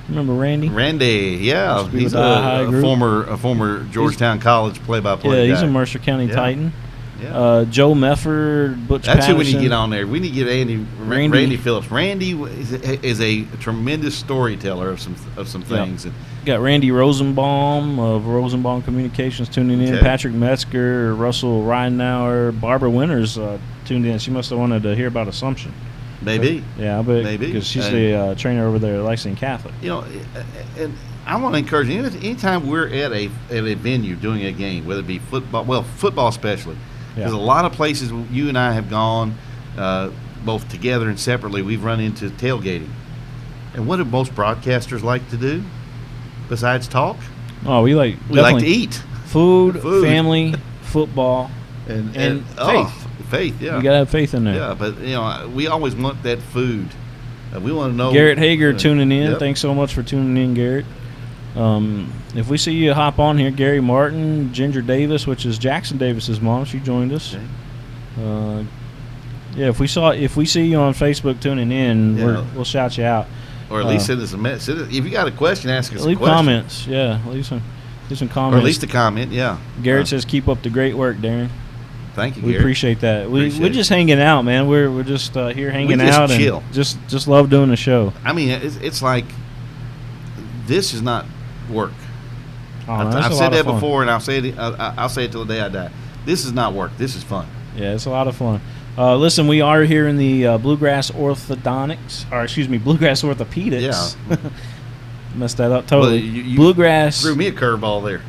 Remember Randy? Randy, yeah, he's a former Georgetown College play-by-play. Yeah, guy. he's a Mercer County Titan. Yeah. Joe Mefford, Butch That's Patterson. who we need to get on there. We need to get Randy Phillips. Randy is a tremendous storyteller of some things. Yep. Got Randy Rosenbaum of Rosenbaum Communications tuning in. Okay. Patrick Metzger, Russell Ridenauer, Barbara Winters tuned in. She must have wanted to hear about Assumption. Maybe. Yeah, I bet. Maybe. Because she's the trainer over there at Lexington Catholic. And I want to encourage you, anytime we're at a venue doing a game, whether it be football especially, there's a lot of places you and I have gone, both together and separately, we've run into tailgating. And what do most broadcasters like to do besides talk? Oh, we like to eat. Food. Family, football, and faith. Faith, yeah. You got to have faith in there. Yeah, but, we always want that food. We want to know. Garrett Hager tuning in. Yep. Thanks so much for tuning in, Garrett. If we see you hop on here, Gary Martin, Ginger Davis, which is Jackson Davis's mom, she joined us. Okay. If we see you on Facebook tuning in, we'll shout you out. Or at least send us a message. If you got a question, ask us a question. Leave comments. Yeah, leave some comments. Or at least a comment, yeah. Garrett says, keep up the great work, Darren. Thank you, We Garrett. appreciate that. We're just hanging out, man. We're just here hanging out chill. and just love doing the show. I mean, it's like this is not work. Oh, no, I've said that before, and I'll say it till the day I die. This is not work. This is fun. Yeah, it's a lot of fun. Listen, we are here in the Bluegrass Orthodontics, Bluegrass Orthopedics. Yeah. Messed that up totally. Well, you Bluegrass. threw me a curveball there.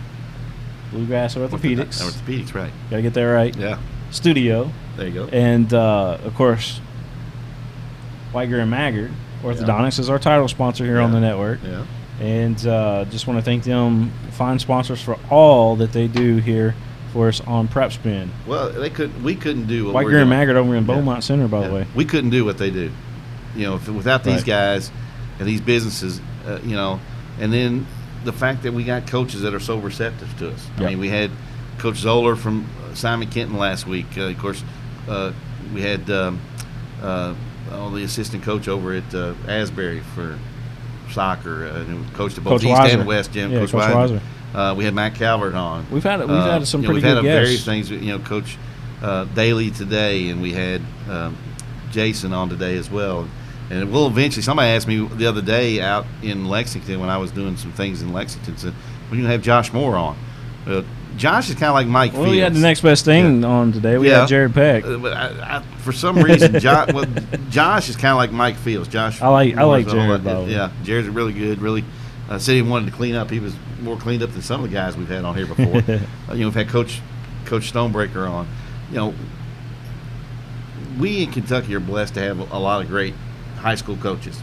Bluegrass Orthopedics. Orthopedics, right. Got to get that right. Yeah. Studio. There you go. And, of course, Greer and Maggard Orthodontics is our title sponsor here on the network. Yeah. And just want to thank them, fine sponsors, for all that they do here for us on PrepSpin. Well, we couldn't do what Greer and Maggard over in Beaumont Center, by the way. We couldn't do what they do. Without these guys and these businesses, and then the fact that we got coaches that are so receptive to us. I mean, we had Coach Zoller from Simon Kenton last week. Of course, we had the assistant coach over at Asbury for soccer, who coached at both Coach East Weiser. and West Gym. Yeah, Coach Weiser. We had Matt Calvert on. We've had some pretty we've had good various guests. things. Coach Daly today, and we had Jason on today as well. And we'll eventually. Somebody asked me the other day out in Lexington when I was doing some things in Lexington, said, "When you have Josh Moore on?" Josh is kind of like Mike Fields. We had the next best thing on today. We had Jared Peck. But for some reason, Josh is kind of like Mike Fields. Josh, I like Jared. Yeah, Jared's really good. Really, said he wanted to clean up. He was more cleaned up than some of the guys we've had on here before. We've had Coach Stonebreaker on. We in Kentucky are blessed to have a lot of great high school coaches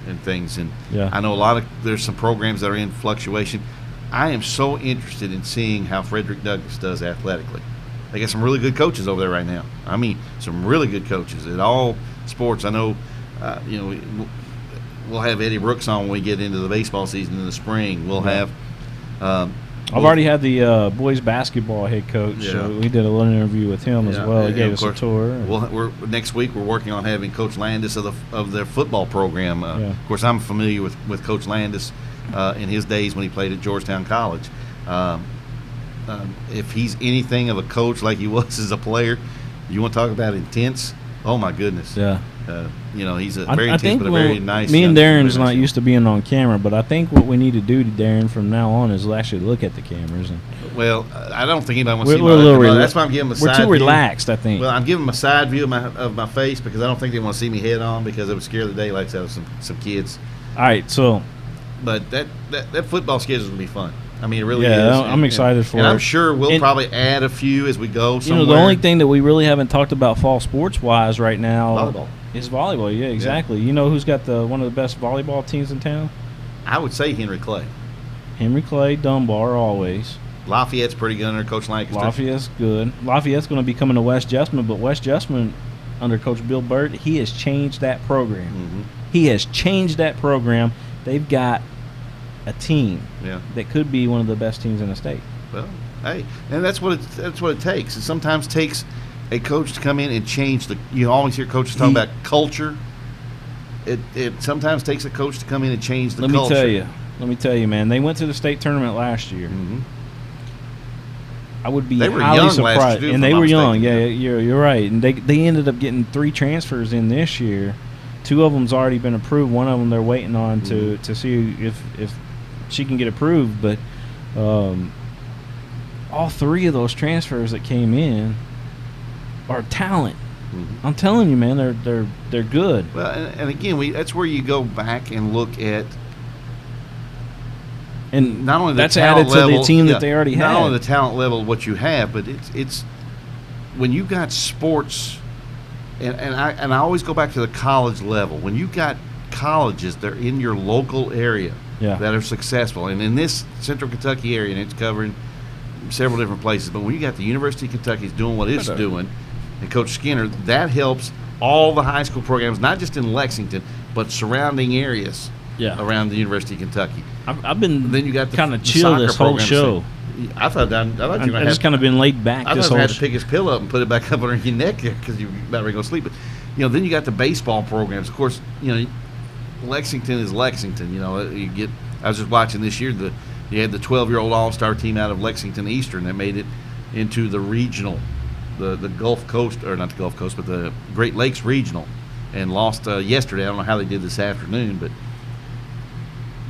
and things. And I know there's some programs that are in fluctuation. I am so interested in seeing how Frederick Douglass does athletically. They got some really good coaches over there right now. I mean, some really good coaches at all sports. I know, we'll have Eddie Brooks on when we get into the baseball season in the spring. We'll have. I've already had the boys basketball head coach. Yeah. We did a little interview with him as well. He gave us a tour. Next week we're working on having Coach Landis of their football program. Of course, I'm familiar with Coach Landis in his days when he played at Georgetown College. If he's anything of a coach like he was as a player, you want to talk about intense? Oh my goodness! Yeah. He's a very intense, but a very nice. Me and Darren's not used to being on camera, but I think what we need to do to Darren from now on is actually look at the cameras. Well, I don't think anybody wants to see that's why I'm giving them a side view. We're too relaxed, I think. Well, I'm giving them a side view of my face because I don't think they want to see me head on because it would scare the daylights out of some kids. All right, so. But that football schedule is going to be fun. I mean, it really is. Yeah, I'm excited for it. And I'm sure we'll probably add a few as we go somewhere. The only thing that we really haven't talked about fall sports-wise right now volleyball. Is volleyball. Yeah, exactly. Yeah. You know who's got one of the best volleyball teams in town? I would say Henry Clay. Henry Clay, Dunbar, always. Lafayette's pretty good under Coach Lancaster. Lafayette's good. Lafayette's going to be coming to West Jessamine, but West Jessamine, under Coach Bill Burt, he has changed that program. Mm-hmm. He has changed that program. They've got a team that could be one of the best teams in the state. Well, hey, and that's what it takes. It sometimes takes a coach to come in and change the. You always hear coaches talk about culture. It sometimes takes a coach to come in and change the culture. Let me tell you, man. They went to the state tournament last year. Mm-hmm. I would be they were highly young surprised, last year, and they were young. Yeah, you're right. And they ended up getting 3 transfers in this year. 2 of them's already been approved. 1 of them they're waiting on to see if she can get approved. But all 3 of those transfers that came in are talent. Mm-hmm. I'm telling you, man, they're good. Well, and again, that's where you go back and look at. And not only the that's talent added to level, the team that they already had. Not only the talent level of what you have, but it's when you got sports, and I always go back to the college level. When you got colleges that are in your local area that are successful, and in this Central Kentucky area, and it's covering several different places, but when you got the University of Kentucky doing what it's doing, and Coach Skinner, that helps all the high school programs, not just in Lexington, but surrounding areas around the University of Kentucky. I've been then you got kind of chill this whole show. I thought you were going to have. I just kind of been laid back. I this thought whole I had to pick his pillow up and put it back up under your neck because you're about ready to go sleep. But then you got the baseball programs. Of course, Lexington is Lexington. I was just watching this year. You had the 12-year-old all-star team out of Lexington Eastern that made it into the regional, the Gulf Coast, or not the Gulf Coast, but the Great Lakes regional, and lost yesterday. I don't know how they did this afternoon, but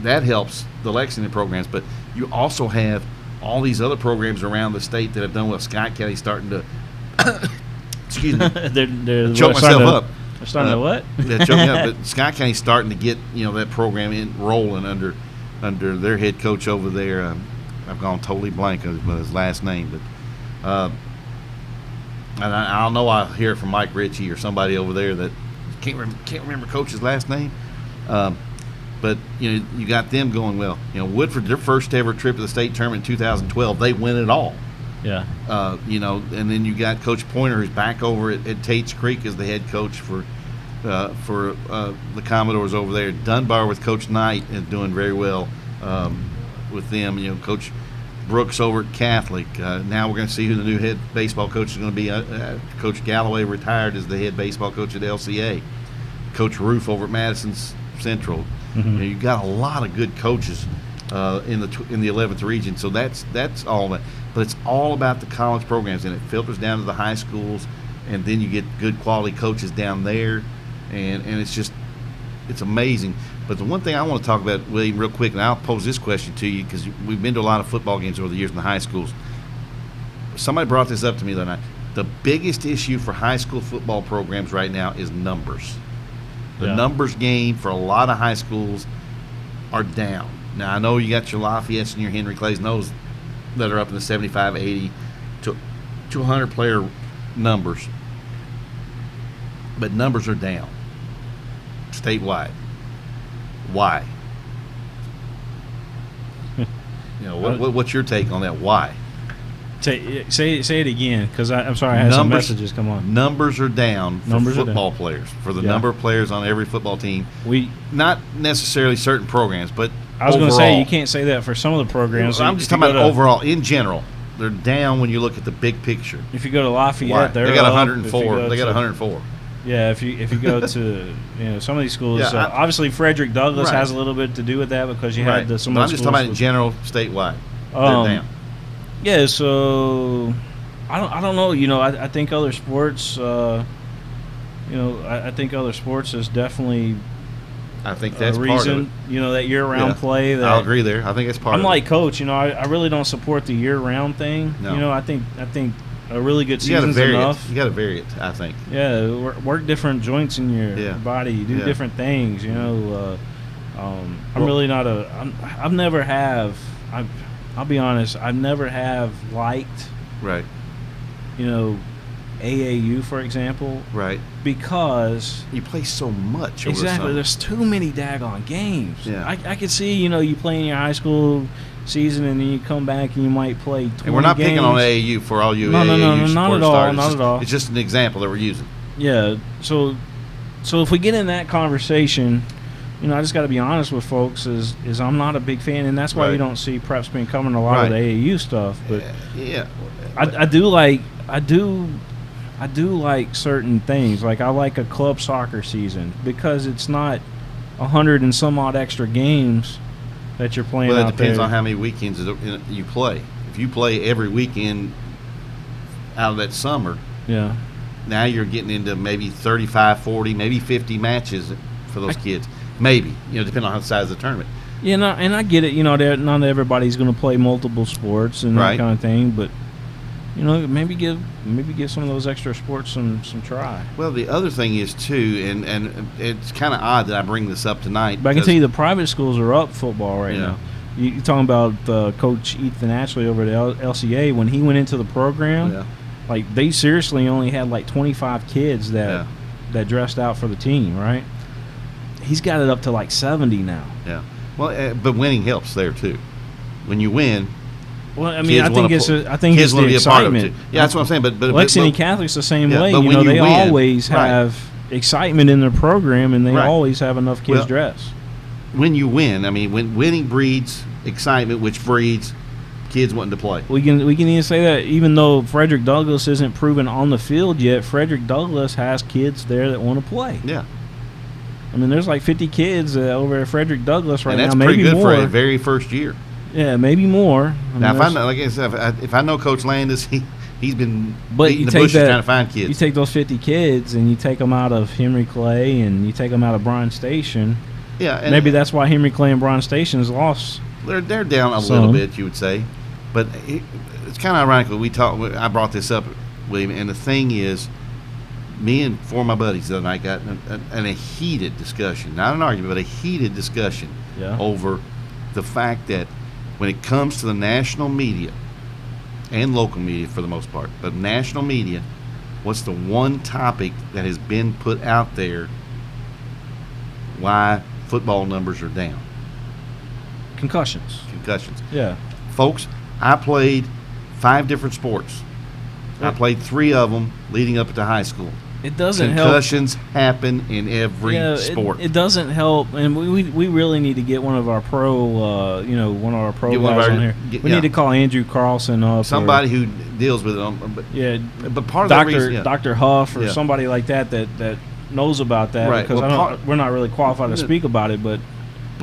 that helps the Lexington programs. But you also have all these other programs around the state that have done well. Scott County starting to excuse me, they're choke myself up. They're starting to what? Yeah, choke me up. But Scott County's starting to get that program rolling under their head coach over there. I've gone totally blank on his last name, but and I know I'll hear it from Mike Ritchie or somebody over there that can't remember coach's last name. But you got them going well. Woodford, their first ever trip to the state tournament in 2012, they win it all. Yeah. And then you got Coach Pointer, who's back over at Tate's Creek as the head coach for the Commodores over there. Dunbar with Coach Knight is doing very well with them. Coach Brooks over at Catholic. Now we're going to see who the new head baseball coach is going to be. Coach Galloway retired as the head baseball coach at LCA. Coach Roof over at Madison Central. Mm-hmm. You got a lot of good coaches in the 11th region, so that's all that. But it's all about the college programs, and it filters down to the high schools, and then you get good quality coaches down there, and it's amazing. But the one thing I want to talk about, William, real quick, and I'll pose this question to you because we've been to a lot of football games over the years in the high schools. Somebody brought this up to me the other night. The biggest issue for high school football programs right now is numbers. The numbers game for a lot of high schools are down. Now, I know you got your Lafayette's and your Henry Clays and those that are up in the 75, 80 to 100 player numbers. But numbers are down statewide. Why? What's your take on that? Why? Say it again, because I'm sorry, I had some messages come on. Numbers are down for football players, for the number of players on every football team. Not necessarily certain programs, but I was going to say, you can't say that for some of the programs. I'm just talking about overall, in general. They're down when you look at the big picture. If you go to Lafayette, they got 104. They got 104. Yeah, if you go to some of these schools, obviously Frederick Douglass has a little bit to do with that because you had some. I'm just talking about in general, statewide. They're down. Yeah, so I don't know. I think other sports. I think other sports is definitely. I think that's a reason. Part of it. That year-round play. That I'll agree there. I think that's part. I'm of like it. Coach. I really don't support the year-round thing. No. I think a really good season's enough. You got to vary it. I think. Yeah, work different joints in your body. You do different things. I'm really not a. I've never have. I'll be honest. I never have liked. Right. AAU, for example. Right. Because you play so much. Exactly. There's too many daggone games. Yeah. I could see, you play in your high school season, and then you come back and you might play 20 And we're not games. picking on AAU for all you No, AAU not at sports all, stars. not at all. It's just an example that we're using. Yeah, so if we get in that conversation, I just got to be honest with folks. Is I'm not a big fan, and that's why Right. you don't see PrepSpin covering a lot of the Right. AAU stuff. But Yeah. I do like certain things. Like I like a club soccer season because it's not 100 and some odd extra games that you're playing. Well, it out depends there. on how many weekends you play. If you play every weekend out of that summer, Yeah. now you're getting into maybe 35, 40, maybe 50 matches for those kids. Maybe, depending on how the size of the tournament. Yeah, and I get it. Not everybody's going to play multiple sports and that Right. kind of thing, but maybe give some of those extra sports some try. Well, the other thing is too, and it's kind of odd that I bring this up tonight. But I can tell you the private schools are up football right Yeah. now. You're talking about Coach Ethan Ashley over at LCA. When he went into the program, Yeah. like they seriously only had like 25 kids that dressed out for the team, right? He's got it up to like 70 now. Yeah. Well, but winning helps there too. When you win. Well, I mean, I think it's the excitement. Yeah, that's what I'm saying. But Lexington Catholic's the same way. But when they win, always have excitement in their program, and they Right. always have enough kids dressed. When you win, I mean, when winning breeds excitement, which breeds kids wanting to play. We can even say that even though Frederick Douglass isn't proven on the field yet, Frederick Douglass has kids there that want to play. Yeah. I mean, there's like 50 kids over at Frederick Douglass right And that's now, pretty maybe good more. for a very first year. Yeah, maybe more. Now, if I know, like I said, if I know Coach Landis, he's been but beating you the take bushes that, trying to find kids. You take those 50 kids and you take them out of Henry Clay and you take them out of Bryan Station. Yeah, and maybe that's why Henry Clay and Bryan Station is lost. They're down a little bit, you would say, but it's kind of ironic. I brought this up, William, and the thing is, me and four of my buddies the other night got in a heated discussion, not an argument, but a heated discussion over the fact that when it comes to the national media and local media for the most part, but national media, what's the one topic that has been put out there why football numbers are down? Concussions. Yeah. Folks, I played 5 different sports. I played 3 of them leading up to high school. It doesn't help. Concussions happen in every sport. It doesn't help, and we really need to get one of our pro, one of our pro guys on here. We need to call Andrew Carlson up. Somebody who deals with it. But part of the reason, Dr. Huff or somebody like that knows about that. Right. Because we're not really qualified to speak about it, but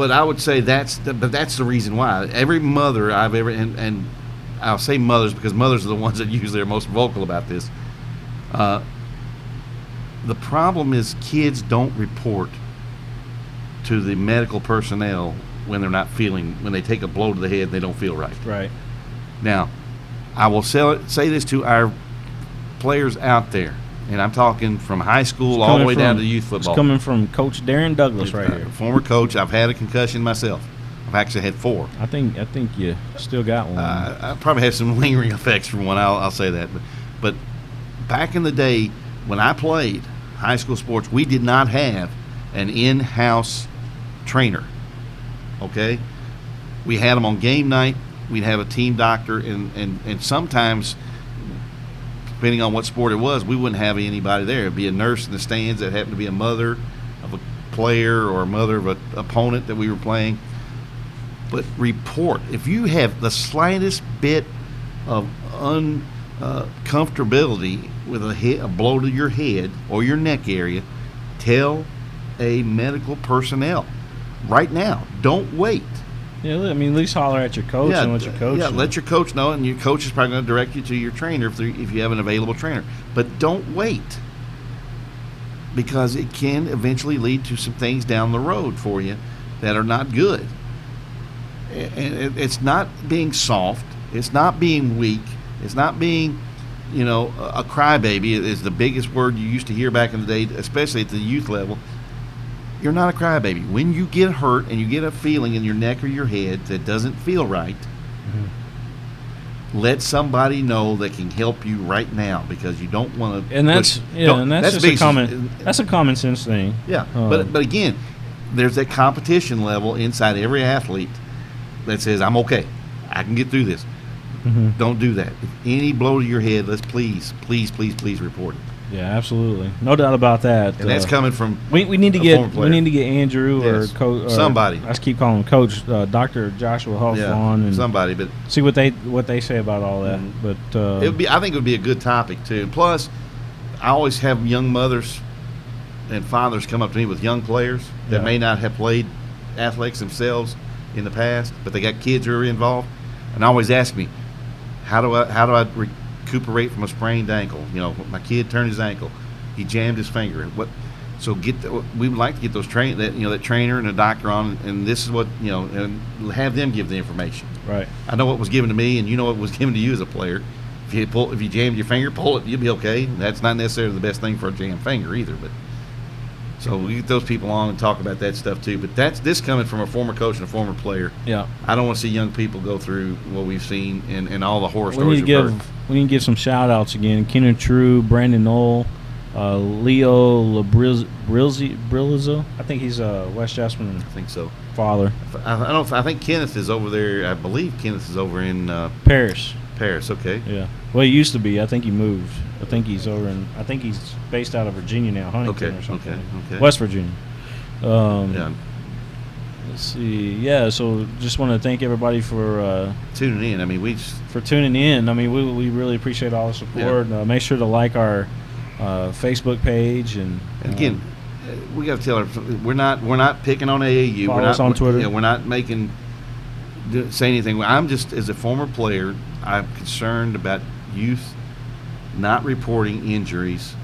I would say that's the reason why. Every mother I've ever and I'll say mothers because mothers are the ones that usually are most vocal about this. The problem is kids don't report to the medical personnel when when they take a blow to the head and they don't feel right. Right. Now, I will say this to our players out there, and I'm talking from high school all the way down to youth football. It's coming from Coach Darren Douglas right here. Former coach. I've had a concussion myself. I've actually had 4. I think you still got one. I probably have some lingering effects from one. I'll say that. But back in the day when I played high school sports, we did not have an in-house trainer. Okay? We had them on game night. We'd have a team doctor, and sometimes, depending on what sport it was, we wouldn't have anybody there. It'd be a nurse in the stands that happened to be a mother of a player or a mother of an opponent that we were playing. But report. If you have the slightest bit of uncomfortability with a blow to your head or your neck area, tell a medical personnel right now. Don't wait. Yeah, I mean, at least holler at your coach and let your coach know. Let your coach know, and your coach is probably going to direct you to your trainer if you have an available trainer. But don't wait, because it can eventually lead to some things down the road for you that are not good. And it's not being soft. It's not being weak. It's not being, a crybaby is the biggest word you used to hear back in the day, especially at the youth level. You're not a crybaby. When you get hurt and you get a feeling in your neck or your head that doesn't feel right, let somebody know that can help you right now, because you don't want to. And that's just a common sense thing. Yeah, but again, there's that competition level inside every athlete that says, I'm okay. I can get through this. Don't do that. If any blow to your head, let's please report it. Yeah, absolutely, no doubt about that. And that's coming from we need to get Andrew or Coach somebody. I just keep calling him Coach Dr. Joshua Huff on and somebody, but see what they say about all that. But it would be. I think it would be a good topic too. Plus, I always have young mothers and fathers come up to me with young players that may not have played athletics themselves in the past, but they got kids who are involved, and always ask me, how do I recuperate from a sprained ankle? You know, my kid turned his ankle, he jammed his finger. What? So we would like to get those that trainer and a doctor on, and this is what and have them give the information. Right. I know what was given to me, and you know what was given to you as a player. If you jammed your finger, pull it, you'll be okay. That's not necessarily the best thing for a jammed finger either, but. So we get those people on and talk about that stuff too. But this coming from a former coach and a former player. Yeah. I don't want to see young people go through what we've seen and all the horror we stories need to give some shout outs again. Kenneth True, Brandon Knoll, Leo Labrilzo. I think he's West Jasmine. I think so. Father. I think Kenneth is over there. I believe Kenneth is over in Paris. Paris, okay. Yeah. Well, he used to be. I think he moved. I think he's based out of Virginia now, Huntington or something. Okay. West Virginia. Yeah. Let's see. Yeah, so just want to thank everybody for tuning in. I mean, we really appreciate all the support. Yeah. Make sure to like our Facebook page and again, we got to tell her we're not picking on AAU. Follow us on Twitter. We're not say anything. I'm just, as a former player, I'm concerned about youth not reporting injuries,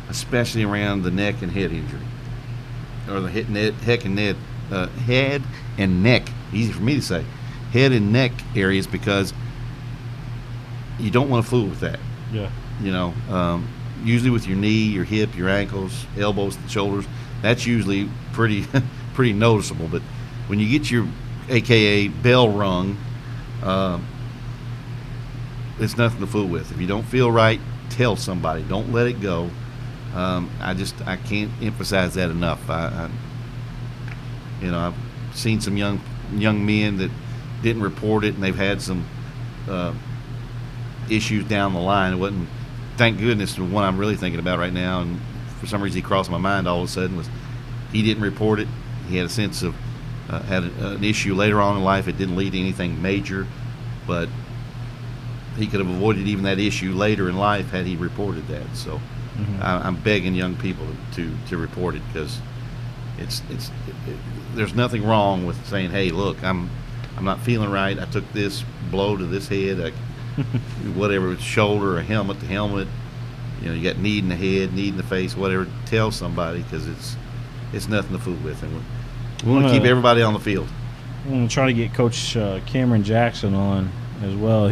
especially around the neck and head injury, or the head and neck. Easy for me to say, head and neck areas, because you don't want to fool with that. Yeah. Usually with your knee, your hip, your ankles, elbows, and shoulders, that's usually pretty noticeable. But when you get your AKA bell rung, it's nothing to fool with. If you don't feel right, tell somebody. Don't let it go. I can't emphasize that enough. I've seen some young men that didn't report it, and they've had some issues down the line. It wasn't, thank goodness, the one I'm really thinking about right now, and for some reason he crossed my mind all of a sudden, was he didn't report it. He had a sense of had an issue later on in life. It didn't lead to anything major, but he could have avoided even that issue later in life had he reported that. So I'm begging young people to report it, because there's nothing wrong with saying, hey, look, I'm not feeling right. I took this blow to this head, whatever, it's shoulder, a helmet to helmet. You got knee in the head, knee in the face, whatever. Tell somebody, because it's nothing to fool with, and we want to keep everybody on the field. I'm going to try to get Coach Cameron Jackson on as well.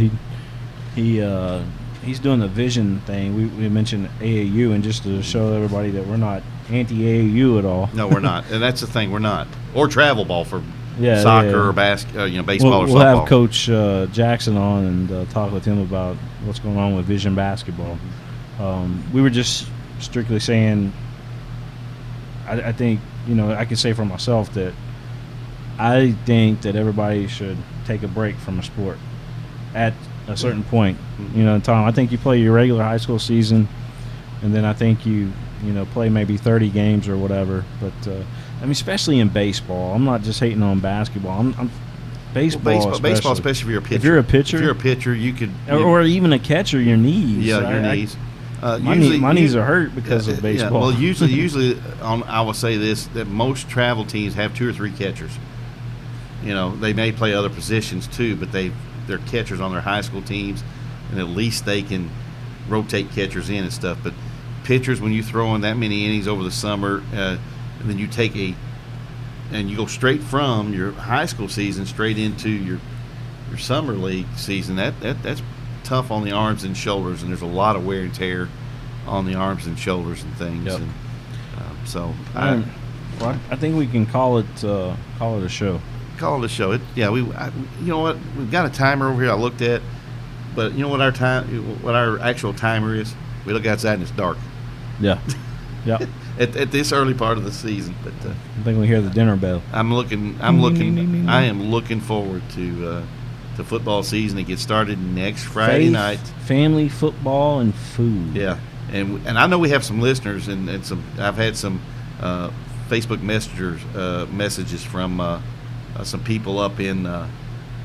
He's doing the vision thing. We mentioned AAU, and just to show everybody that we're not anti-AAU at all. No, we're not, and that's the thing, we're not. Or travel ball for soccer or baseball or softball. We'll have Coach Jackson on and talk with him about what's going on with vision basketball. We were just strictly saying, I think, I can say for myself that I think that everybody should take a break from a sport at a certain point, Tom. I think you play your regular high school season, and then I think you play maybe 30 games or whatever. But especially in baseball, I'm not just hating on basketball. I'm baseball, especially if you're a pitcher. If you're a pitcher, you could, or even a catcher, your knees. Yeah, your knees. My knees are hurt because of baseball. Yeah, well, usually I will say this, that most travel teams have 2 or 3 catchers. They may play other positions too, but they're catchers on their high school teams, and at least they can rotate catchers in and stuff. But pitchers, when you throw in that many innings over the summer, and then you and you go straight from your high school season straight into your summer league season, that's tough on the arms and shoulders, and there's a lot of wear and tear on the arms and shoulders and things. Yep. And I think we can call it a show. Call it a show. You know what? We've got a timer over here I looked at, but you know what our actual timer is? We look outside and it's dark. Yeah. Yeah. at this early part of the season, but I think we hear the dinner bell. I am looking forward to to football season. It gets started next Friday night. Family, football, and food. Yeah, and I know we have some listeners, and some. I've had some Facebook messages from some people up in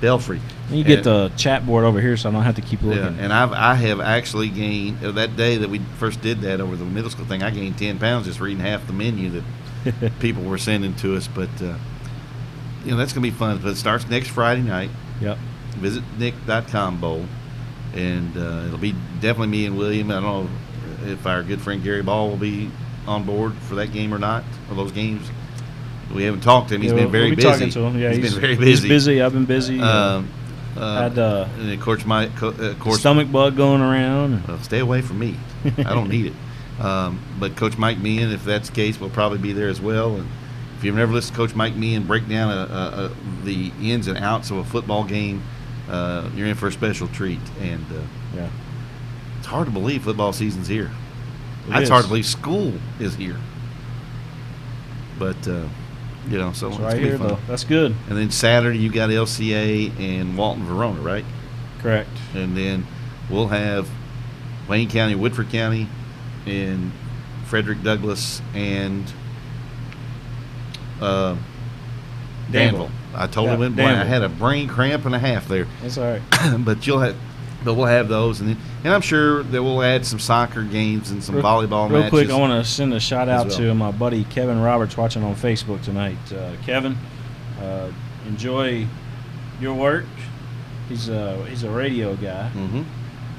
Belfry. You get the chat board over here, so I don't have to keep looking. Yeah, and I have actually gained that day that we first did that over the middle school thing. I gained 10 pounds just reading half the menu that people were sending to us. But that's gonna be fun. But it starts next Friday night. Yep. Visit Nick.com bowl, and it'll be definitely me and William. I don't know if our good friend Gary Ball will be on board for that game or not, or those games. We haven't talked to him. He's been very busy. Talking to him. Yeah, he's been very busy. He's busy. I've been busy. And of course, stomach bug going around. Stay away from me. I don't need it. But Coach Mike Meehan, if that's the case, will probably be there as well. And if you've never listened to Coach Mike Meehan break down the ins and outs of a football game, you're in for a special treat. And it's hard to believe football season's here. It's hard to believe school is here. But so it's it's right gonna here be fun. though. That's good. And then Saturday you got LCA and Walton Verona, right? Correct. And then we'll have Wayne County, Woodford County, and Frederick Douglass and Danville. I totally went blank. I had a brain cramp and a half there. That's all right. But we'll have those, and I'm sure that we'll add some soccer games and some volleyball matches. Real quick, I want to send a shout out to my buddy Kevin Roberts watching on Facebook tonight. Kevin, enjoy your work. He's a radio guy,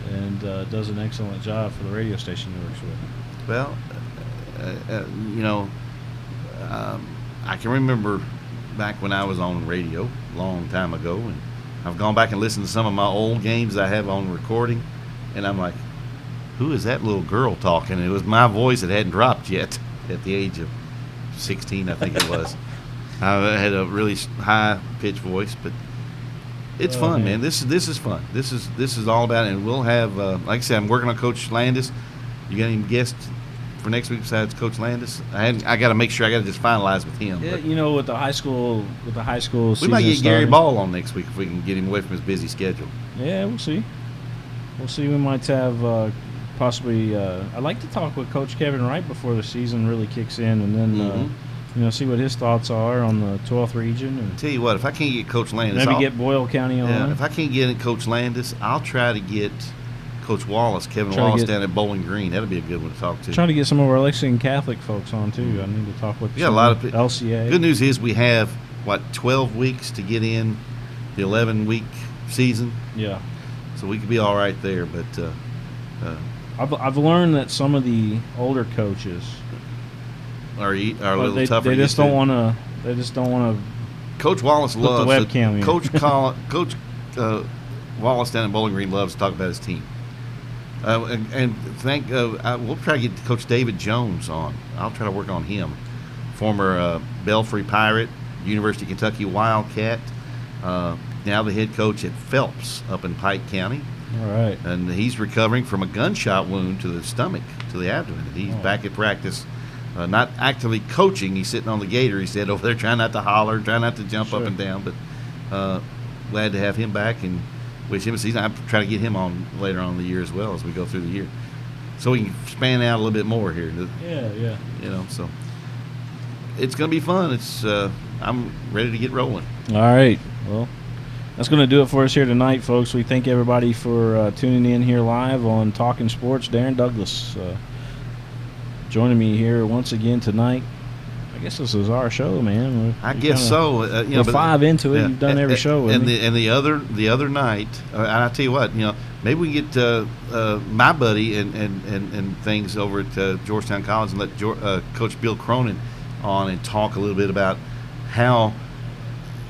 and does an excellent job for the radio station he works with. Well, I can remember back when I was on radio a long time ago, and I've gone back and listened to some of my old games I have on recording, and I'm like, who is that little girl talking? And it was my voice that hadn't dropped yet at the age of 16, I think it was. I had a really high-pitched voice, but it's fun, man. This is fun. This is all about it, and we'll have, like I said, I'm working on Coach Landis. You got any guests for next week besides Coach Landis? I got to make sure. I got to just finalize with him. Yeah, with the high school we might get Gary Ball on next week if we can get him away from his busy schedule. Yeah, we'll see. We might have possibly. I'd like to talk with Coach Kevin Wright before the season really kicks in, and then see what his thoughts are on the 12th region. And tell you what, if I can't get Coach Landis, maybe get Boyle County on. Yeah, if I can't get Coach Landis, I'll try to get Coach Wallace, Kevin Wallace, down at Bowling Green. That'll be a good one to talk to. Trying to get some of our Lexington Catholic folks on too. I need to talk with. We got a lot of LCA. Good news is we have 12 weeks to get in the 11-week season. Yeah. So we could be all right there, but I've learned that some of the older coaches are a little tougher. They just don't want to. They just don't want to. Coach Wallace loves the webcam. Coach Wallace down at Bowling Green loves to talk about his team. We'll try to get Coach David Jones on. I'll try to work on him. Former Belfry Pirate, University of Kentucky Wildcat, now the head coach at Phelps up in Pike County. All right. And he's recovering from a gunshot wound to the stomach, to the abdomen. And he's back at practice, not actively coaching. He's sitting on the gator, he said, over there trying not to holler, trying not to jump up and down. But glad to have him back and wish him a season. I'm trying to get him on later on in the year as well as we go through the year, so we can span out a little bit more here. Yeah. So it's going to be fun. I'm ready to get rolling. All right. Well, that's going to do it for us here tonight, folks. We thank everybody for tuning in here live on Talking Sports. Darren Douglas joining me here once again tonight. I guess this is our show, man. I guess so. We're 5 into it. Yeah. You've done every show. And the other night, I tell you what, maybe we can get my buddy and things over at Georgetown College and let Coach Bill Cronin on and talk a little bit about how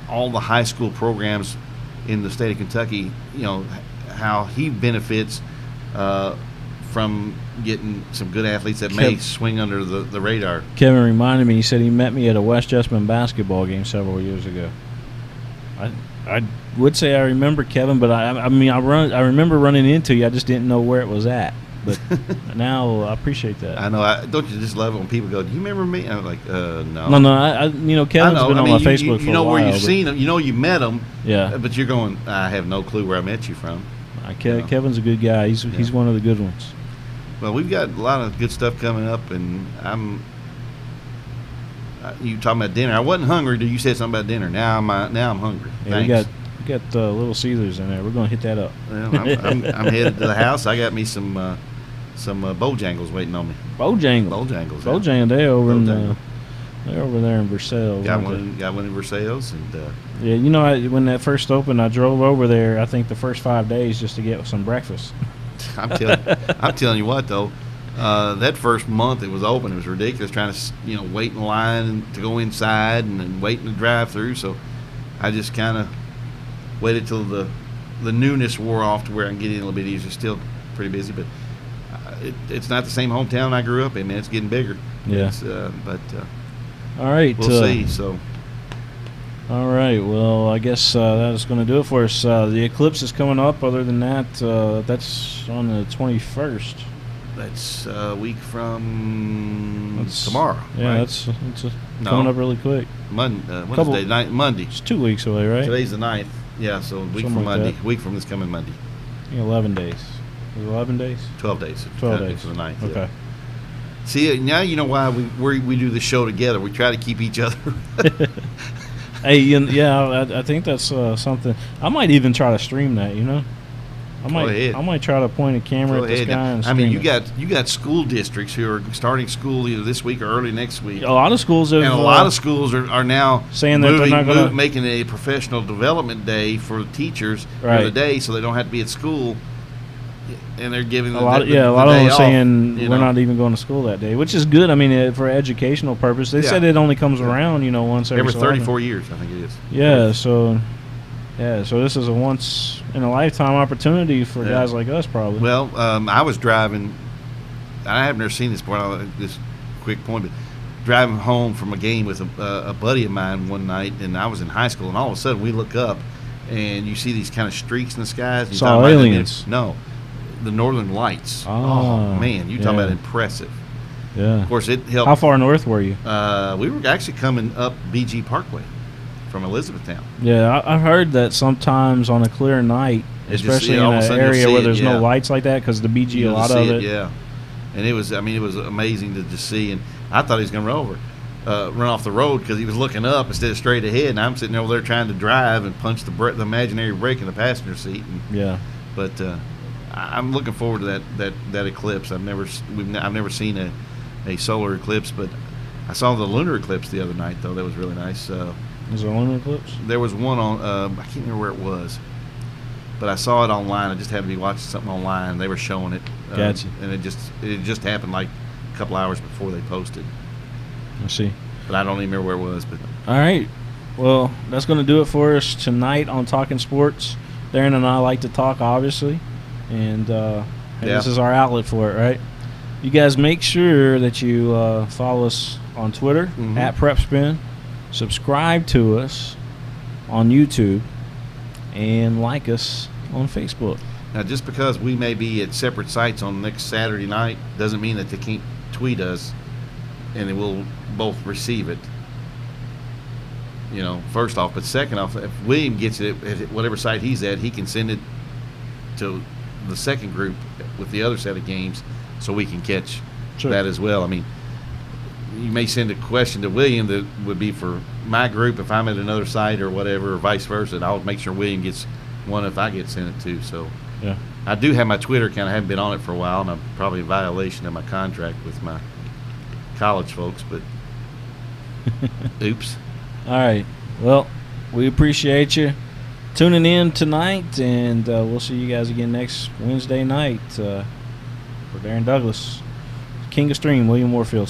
all the high school programs in the state of Kentucky, how he benefits from getting some good athletes that may swing under the radar. Kevin reminded me, he said he met me at a West Jessamine basketball game several years ago. I would say I remember Kevin, but I remember running into you. I just didn't know where it was at. but now I appreciate that. I know. Don't you just love it when people go, "Do you remember me?" I'm like, "No." No. Kevin's been on my Facebook for you know a while. where you've seen him. You know you met him. Yeah. But you're going, I have no clue where I met you from. Kevin's a good guy. He's one of the good ones. Well, we've got a lot of good stuff coming up, and you talking about dinner? I wasn't hungry till you said something about dinner. Now I'm hungry. Yeah, we got Little Caesars in there. We're gonna hit that up. Well, I'm headed to the house. I got me some Bojangles waiting on me. Bojangles. Yeah. They're over there in Versailles. Got one in Versailles, and yeah. When that first opened, I drove over there. I think the first 5 days just to get some breakfast. I'm telling you what though, that first month it was open, it was ridiculous trying to wait in line to go inside and then wait in the drive-through. So I just kind of waited till the newness wore off to where I can get in a little bit easier. Still pretty busy, but it's not the same hometown I grew up in. Man, it's getting bigger. Yeah. All right. We'll see. So. All right. Well, I guess that is going to do it for us. The eclipse is coming up. Other than that, that's on the 21st. That's a week from tomorrow. Yeah, right? it's coming up really quick. Monday. It's 2 weeks away, right? Today's the 9th. Yeah, so a week from Monday. Week from this coming Monday. 11 days. 11 days? 12 days. 12 days. For the 9th. Okay. Yeah. See, now you know why we do the show together. We try to keep each other. Hey, I think that's something. I might even try to stream that. I might try to point a camera at the sky and stream you got school districts who are starting school either this week or early next week. A lot of schools are now saying that they're not going to making a professional development day for teachers right. for the day, so they don't have to be at school. And they're giving a lot of them are saying we're not even going to school that day, which is good. I mean, for educational purpose, they said it only comes around, once every 34 years, I think it is. Yeah, so this is a once in a lifetime opportunity for guys like us, probably. Well, I was driving. I have never seen this before. This quick point, but driving home from a game with a buddy of mine one night, and I was in high school, and all of a sudden we look up, and you see these kind of streaks in the skies. You saw aliens? No. The Northern Lights. Oh man, you talking about impressive. Yeah. Of course, it helped. How far north were you? We were actually coming up BG Parkway from Elizabethtown. Yeah, I've heard that sometimes on a clear night, especially in an area where there's no lights like that, because the BG, a lot of it. Yeah, and it was amazing to just see. And I thought he was going to run off the road because he was looking up instead of straight ahead. And I'm sitting over there trying to drive and punch the imaginary brake in the passenger seat. But I'm looking forward to that eclipse. I've never seen a solar eclipse, but I saw the lunar eclipse the other night though. That was really nice. Was there a lunar eclipse? There was one on. I can't remember where it was, but I saw it online. I just happened to be watching something online. They were showing it. Gotcha. And it just happened like a couple hours before they posted. I see. But I don't even remember where it was. But all right. Well, that's going to do it for us tonight on Talking Sports. Darren and I like to talk, obviously. And this is our outlet for it, right? You guys make sure that you follow us on Twitter at PrepSpin, subscribe to us on YouTube, and like us on Facebook. Now, just because we may be at separate sites on next Saturday night doesn't mean that they can't tweet us and they will both receive it. First off, but second off, if William gets it at whatever site he's at, he can send it to the second group with the other set of games so we can catch that as well. I mean, you may send a question to William that would be for my group if I'm at another site or whatever, or vice versa. And I'll make sure William gets one if I get sent it too. So I do have my Twitter account. I haven't been on it for a while, and I'm probably in violation of my contract with my college folks, but oops. All right. Well, we appreciate you tuning in tonight, and we'll see you guys again next Wednesday night. For Darren Douglas, King of Stream, William Warfield.